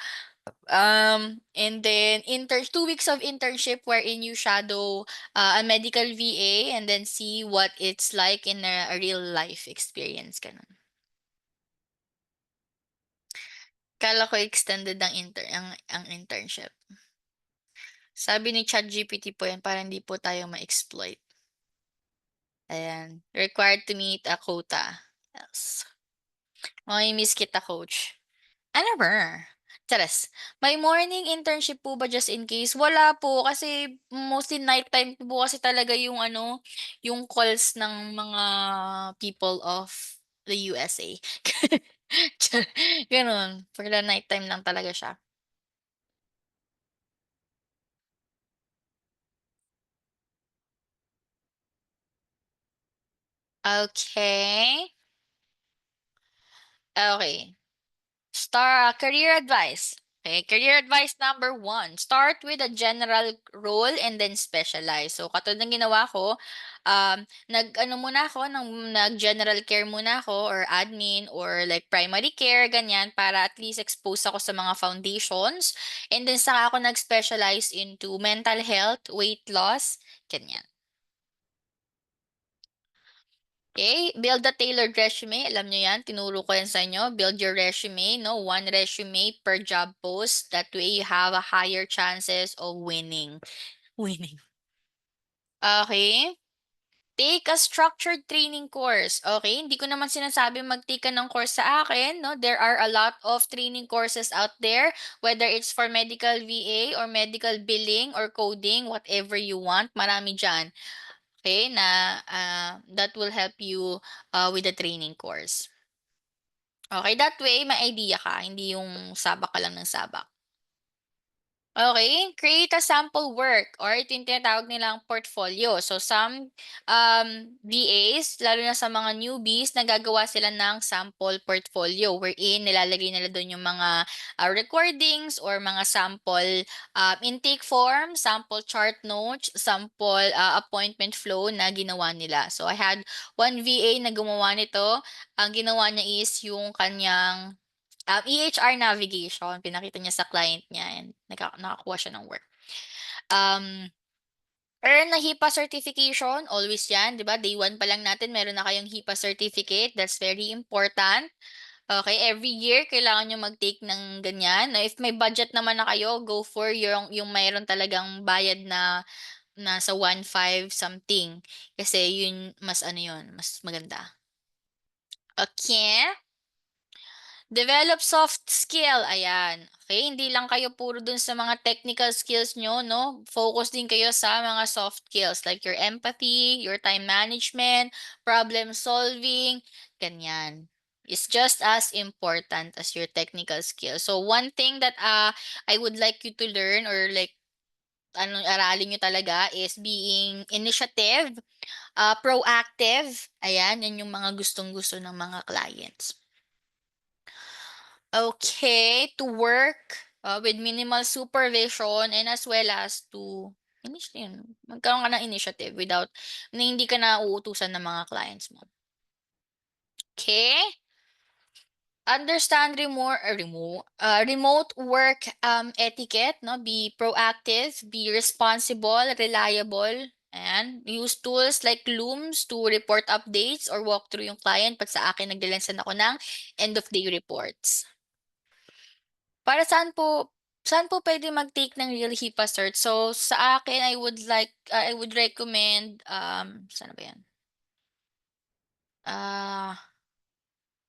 And then 2 weeks of internship wherein you shadow a medical VA and then see what it's like in a real life experience, ganun. Kala ko extended ang internship. Sabi ni ChatGPT po yan para hindi po tayo ma-exploit. Ayan. Required to meet a quota. Yes. Miss kita, coach. Ano ba? Charas. May morning internship po ba just in case? Wala po kasi mostly nighttime po kasi talaga yung ano, yung calls ng mga people of the USA. Ganun. For the nighttime lang talaga siya. Okay. Okay. Career advice. Okay, career advice number one, start with a general role and then specialize. So, katulad ng ginawa ko, nag-ano muna ako, nag-general care muna ako or admin or like primary care, ganyan, para at least expose ako sa mga foundations. And then saka ako nag-specialize into mental health, weight loss, ganyan. Okay, build a tailored resume. Alam nyo yan, tinuro ko yan sa inyo. Build your resume, no? One resume per job post. That way, you have a higher chances of winning. Winning. Okay? Take a structured training course. Okay? Hindi ko naman sinasabi mag-take ka ng course sa akin, no? There are a lot of training courses out there, whether it's for medical VA or medical billing or coding, whatever you want. Marami dyan. Okay, na that will help you with the training course. Okay, that way may idea ka, hindi yung sabak ka lang ng sabak. Okay, create a sample work or ito yung tinatawag nilang portfolio. So some VAs, lalo na sa mga newbies, nagagawa sila ng sample portfolio wherein nilalagay nila doon yung mga recordings or mga sample intake form, sample chart notes, sample appointment flow na ginawa nila. So I had one VA na gumawa nito. Ang ginawa niya is yung kanyang EHR navigation, pinakita niya sa client niya and nakakuha siya ng work. Um, Earn a HIPAA certification, always yan, di ba? Day one pa lang natin, meron na kayong HIPAA certificate. That's very important. Okay, every year, kailangan nyo mag-take ng ganyan. Now, if may budget naman na kayo, go for yung mayroon talagang bayad na nasa 1.5 something. Kasi yun, mas ano yun, mas maganda. Okay? Develop soft skill, ayan. Okay, hindi lang kayo puro dun sa mga technical skills nyo, no? Focus din kayo sa mga soft skills like your empathy, your time management, problem solving, ganyan. It's just as important as your technical skills. So one thing that I would like you to learn or like aralin nyo talaga is being initiative, proactive. Ayan, yan yung mga gustong-gusto ng mga clients. Okay, to work with minimal supervision and as well as to magkaroon ka ng initiative without na hindi ka na uutusan ng mga clients mo. Okay? Understand remote work etiquette, no? Be proactive, be responsible, reliable, and use tools like Looms to report updates or walk through yung client. Pag sa akin, naglalansan ako ng end of day reports. Para saan po pwede mag-take ng Real HIPAA cert? So, sa akin, I would recommend, saan na ba yan?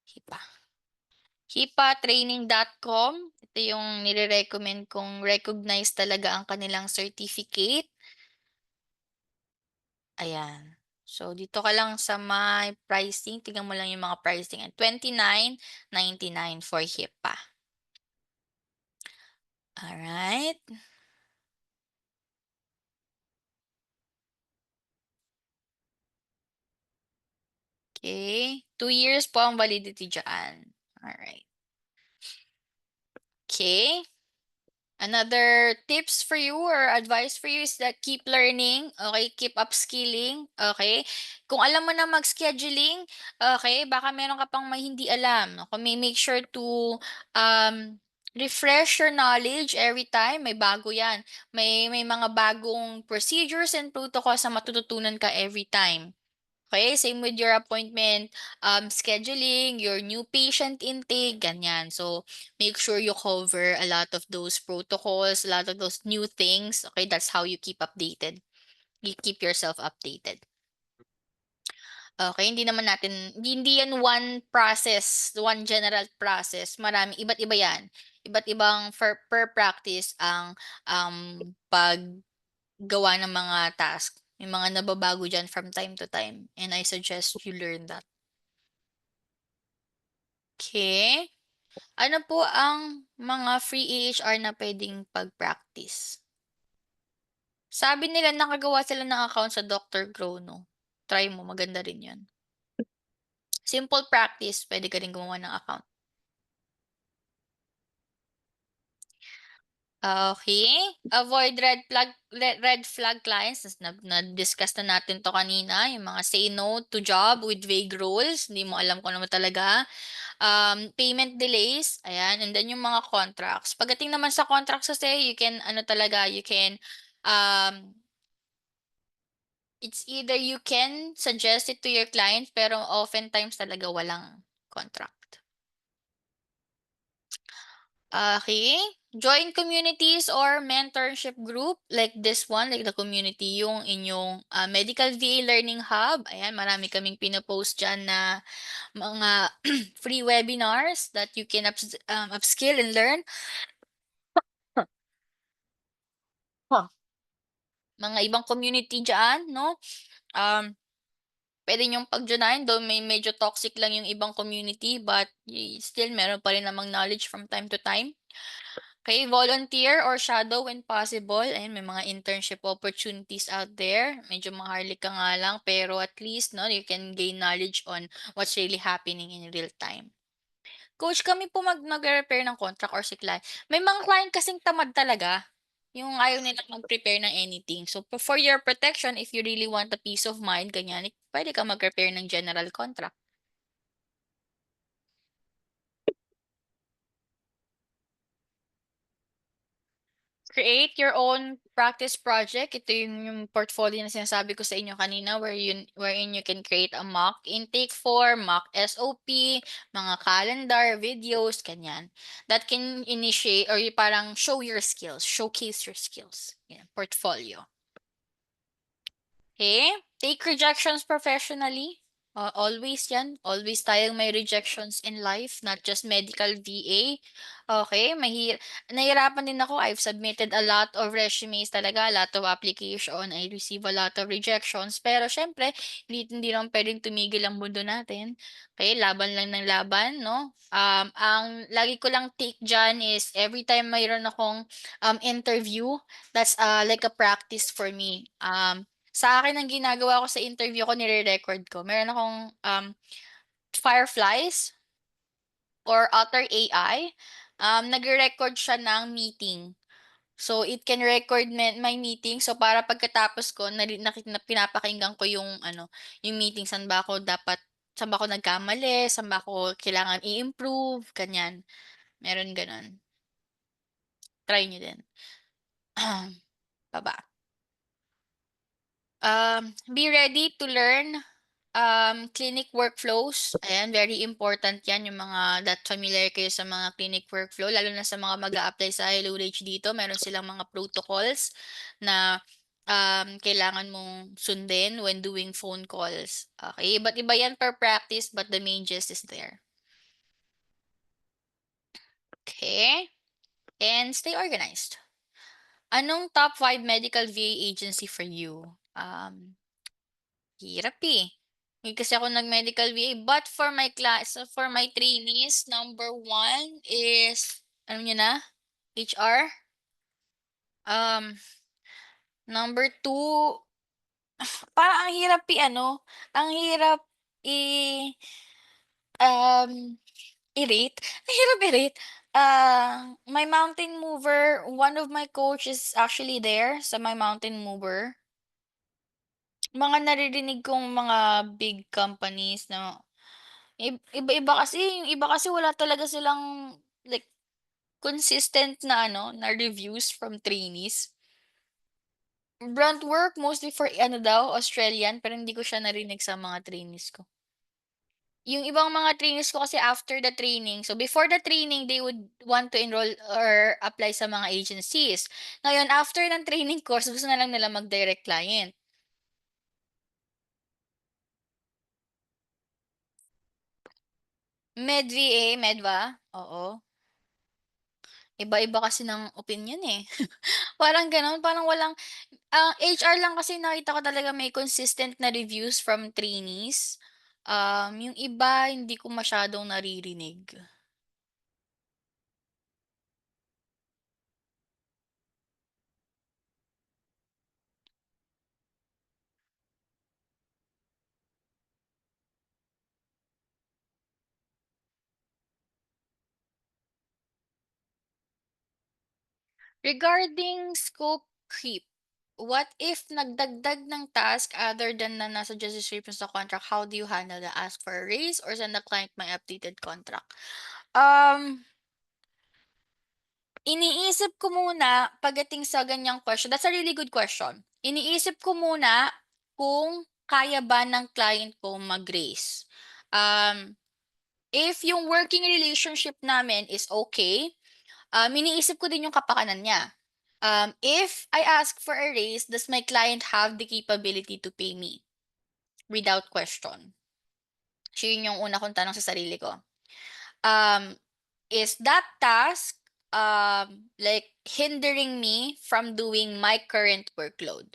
HIPAA. HIPAAtraining.com. Ito yung nire-recommend kong recognize talaga ang kanilang certificate. Ayan. So, dito ka lang sa my pricing. Tingnan mo lang yung mga pricing. 29.99 for HIPAA. Alright. Okay. 2 years po ang validity dyan. Alright. Okay. Another tips for you or advice for you is that keep learning, okay? Keep upskilling, okay? Kung alam mo na mag-scheduling, okay, baka meron ka pang may hindi alam. Okay, make sure to refresh your knowledge every time. May bago yan. May mga bagong procedures and protocols na matututunan ka every time. Okay, same with your appointment, scheduling, your new patient intake, ganyan. So, make sure you cover a lot of those protocols, a lot of those new things. Okay, that's how you keep updated. You keep yourself updated. Okay, hindi yan one process, one general process. Marami, iba't iba yan. Iba't ibang per practice ang paggawa ng mga task. May mga nababago diyan from time to time, and I suggest you learn that. Okay. Ano po ang mga free AHR na puwedeng pag-practice? Sabi nila nakagawa sila ng account sa Dr. Grono. Try mo, maganda rin 'yun. Simple practice, puwede ka rin gumawa ng account. Okay. Avoid red flag clients, na-discuss na natin 'to kanina, yung mga say no to job with vague roles, hindi mo alam kung ano talaga. Payment delays, ayan, and then yung mga contracts. Pagdating naman sa contracts kasi you can ano talaga, you can, um, it's either you can suggest it to your client pero oftentimes talaga walang contract. Okay. Join communities or mentorship group like this one, like the community, yung inyong medical VA learning hub. Ayan, marami kaming pinopost dyan na mga free webinars that you can upskill and learn. Huh. Mga ibang community dyan, no? Um, Pwede niyong pag-joinahin though may medyo toxic lang yung ibang community but still meron pa rin namang knowledge from time to time. Okay, volunteer or shadow when possible. Ayan, may mga internship opportunities out there. Medyo maharlik ka nga lang, pero at least, no, you can gain knowledge on what's really happening in real time. Coach, kami po nagre-repair ng contract or si client. May mga client kasing tamad talaga. Yung ayaw nila mag-prepare ng anything. So, for your protection, if you really want a peace of mind, ganyan, pwede ka mag-prepare ng general contract. Create your own practice project. Ito yung portfolio na sinasabi ko sa inyo kanina wherein you can create a mock intake form, mock SOP, mga calendar, videos, ganyan. That can initiate or yung parang show your skills, showcase your skills. Yan, portfolio. Okay? Take rejections professionally. Always yan. Always tayong may rejections in life, not just medical VA. Okay? Nahirapan din ako. I've submitted a lot of resumes talaga, a lot of application. I receive a lot of rejections. Pero syempre, hindi naman pwedeng tumigil ang mundo natin. Okay? Laban lang ng laban, no? Ang lagi ko lang take dyan is every time mayroon akong interview, that's like a practice for me. Sa akin ang ginagawa ko sa interview ko nire-record ko. Meron akong, Fireflies or Otter AI, nagre-record siya ng meeting. So, it can record my meeting. So, para pagkatapos ko pinapakinggan ko yung ano, yung meeting saan ba ako nagkamali, saan ba ako kailangan i-improve, ganyan. Meron gano'n. Try niyo din. Baba. Be ready to learn clinic workflows, ayan, very important 'yan, yung mga that familiar kayo sa mga clinic workflow, lalo na sa mga mag-a-apply sa LOH dito, meron silang mga protocols na, kailangan mong sundin when doing phone calls. Okay, iba't iba 'yan per practice, but the main gist is there. Okay, and stay organized. Anong top 5 medical VA agency for you? Hirap, eh. Hindi kasi ako nag-medical VA, but for my trainees, number one is alam niyo na, HR. Um, Number two, parang ang hirap i-ano, ang hirap i um, i-rate, ang hirap i-rate. My mountain mover, one of my coach is actually there sa my mountain mover. Mga naririnig kong mga big companies na iba-iba kasi, yung iba kasi wala talaga silang like consistent na ano, na reviews from trainees. Grunt work mostly for ano daw, Australian, pero hindi ko siya narinig sa mga trainees ko. Yung ibang mga trainees ko kasi after the training, so before the training, they would want to enroll or apply sa mga agencies. Ngayon, after ng training course, gusto na lang nila mag-direct client. Med-VA, Medva, oo. Iba-iba kasi ng opinion eh. Parang gano'n, parang walang HR lang kasi nakita ko talaga may consistent na reviews from trainees. Yung iba hindi ko masyadong naririnig. Regarding scope creep, what if nagdagdag ng task other than na nasa job description sa contract? How do you handle the ask for a raise or send the client my updated contract? Um, Iniisip ko muna pagdating sa ganyang question, that's a really good question. Iniisip ko muna kung kaya ba ng client ko mag-raise. If yung working relationship namin is okay, iniisip ko din yung kapakanan niya. If I ask for a raise, does my client have the capability to pay me? Without question. So yun yung una kong tanong sa sarili ko. Um, is that task like hindering me from doing my current workload?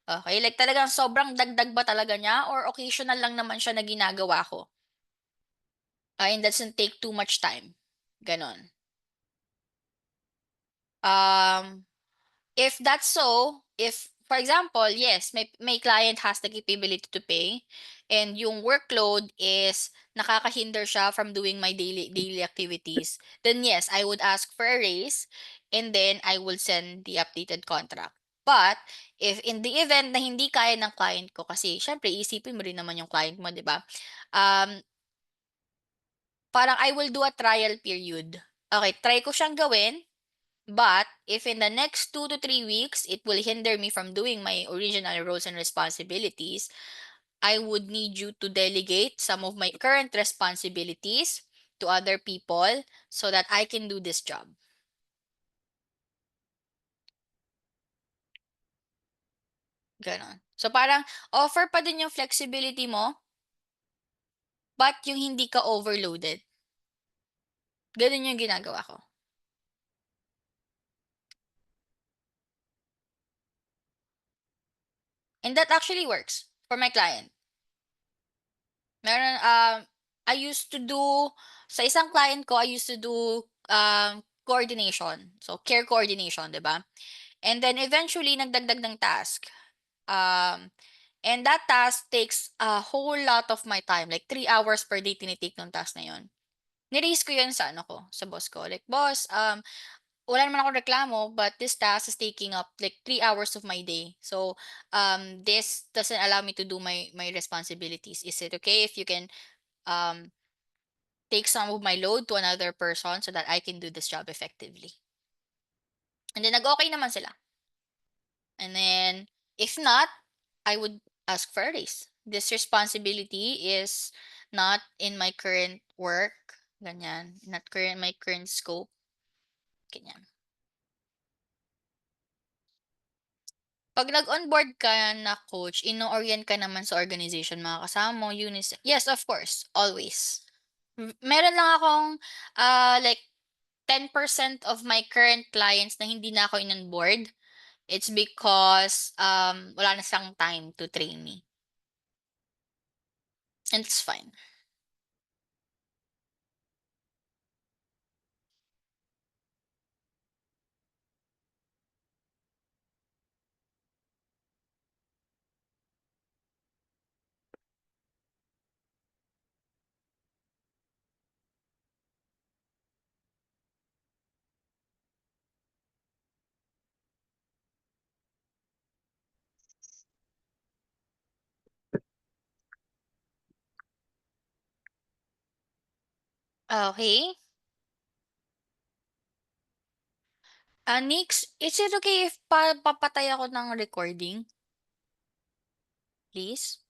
Okay, like talagang sobrang dagdag ba talaga niya or occasional lang naman siya na ginagawa ko? And doesn't take too much time. Ganon. Um, if that's so, if for example, yes, may client has the capability to pay and yung workload is nakakahinder siya from doing my daily activities, then yes, I would ask for a raise and then I will send the updated contract. But if in the event na hindi kaya ng client ko kasi syempre isipin mo rin naman yung client mo, 'di ba? Um, Parang I will do a trial period. Okay, try ko siyang gawin. But if in the next 2 to 3 weeks it will hinder me from doing my original roles and responsibilities, I would need you to delegate some of my current responsibilities to other people so that I can do this job. Ganon. So parang offer pa din yung flexibility mo, but yung hindi ka overloaded. Ganun yung ginagawa ko. And that actually works for my client. Meron, I used to do sa isang client ko, I used to do, coordination. So, care coordination, 'di ba? And then eventually nagdagdag ng task. Um, and that task takes a whole lot of my time, like 3 hours per day tinitake nung task na 'yon. Ni-raise ko 'yun sa ano ko, sa boss ko. Like, "Boss, wala naman akong reklamo, but this task is taking up like 3 hours of my day. So, this doesn't allow me to do my responsibilities. Is it okay if you can um take some of my load to another person so that I can do this job effectively?" And then nag-okay naman sila. And then if not, I would ask for a raise. This responsibility is not in my current work, ganyan, not current my current scope, ganyan. Pag nag-onboard ka na coach, ino-orient ka naman sa organization, mga kasama mo, yes, of course, always. Meron lang akong, like 10% of my current clients na hindi na ako in-onboard. It's because, wala na silang time to train me, and it's fine. Okay. Nix, is it okay if papatay ako ng recording? Please?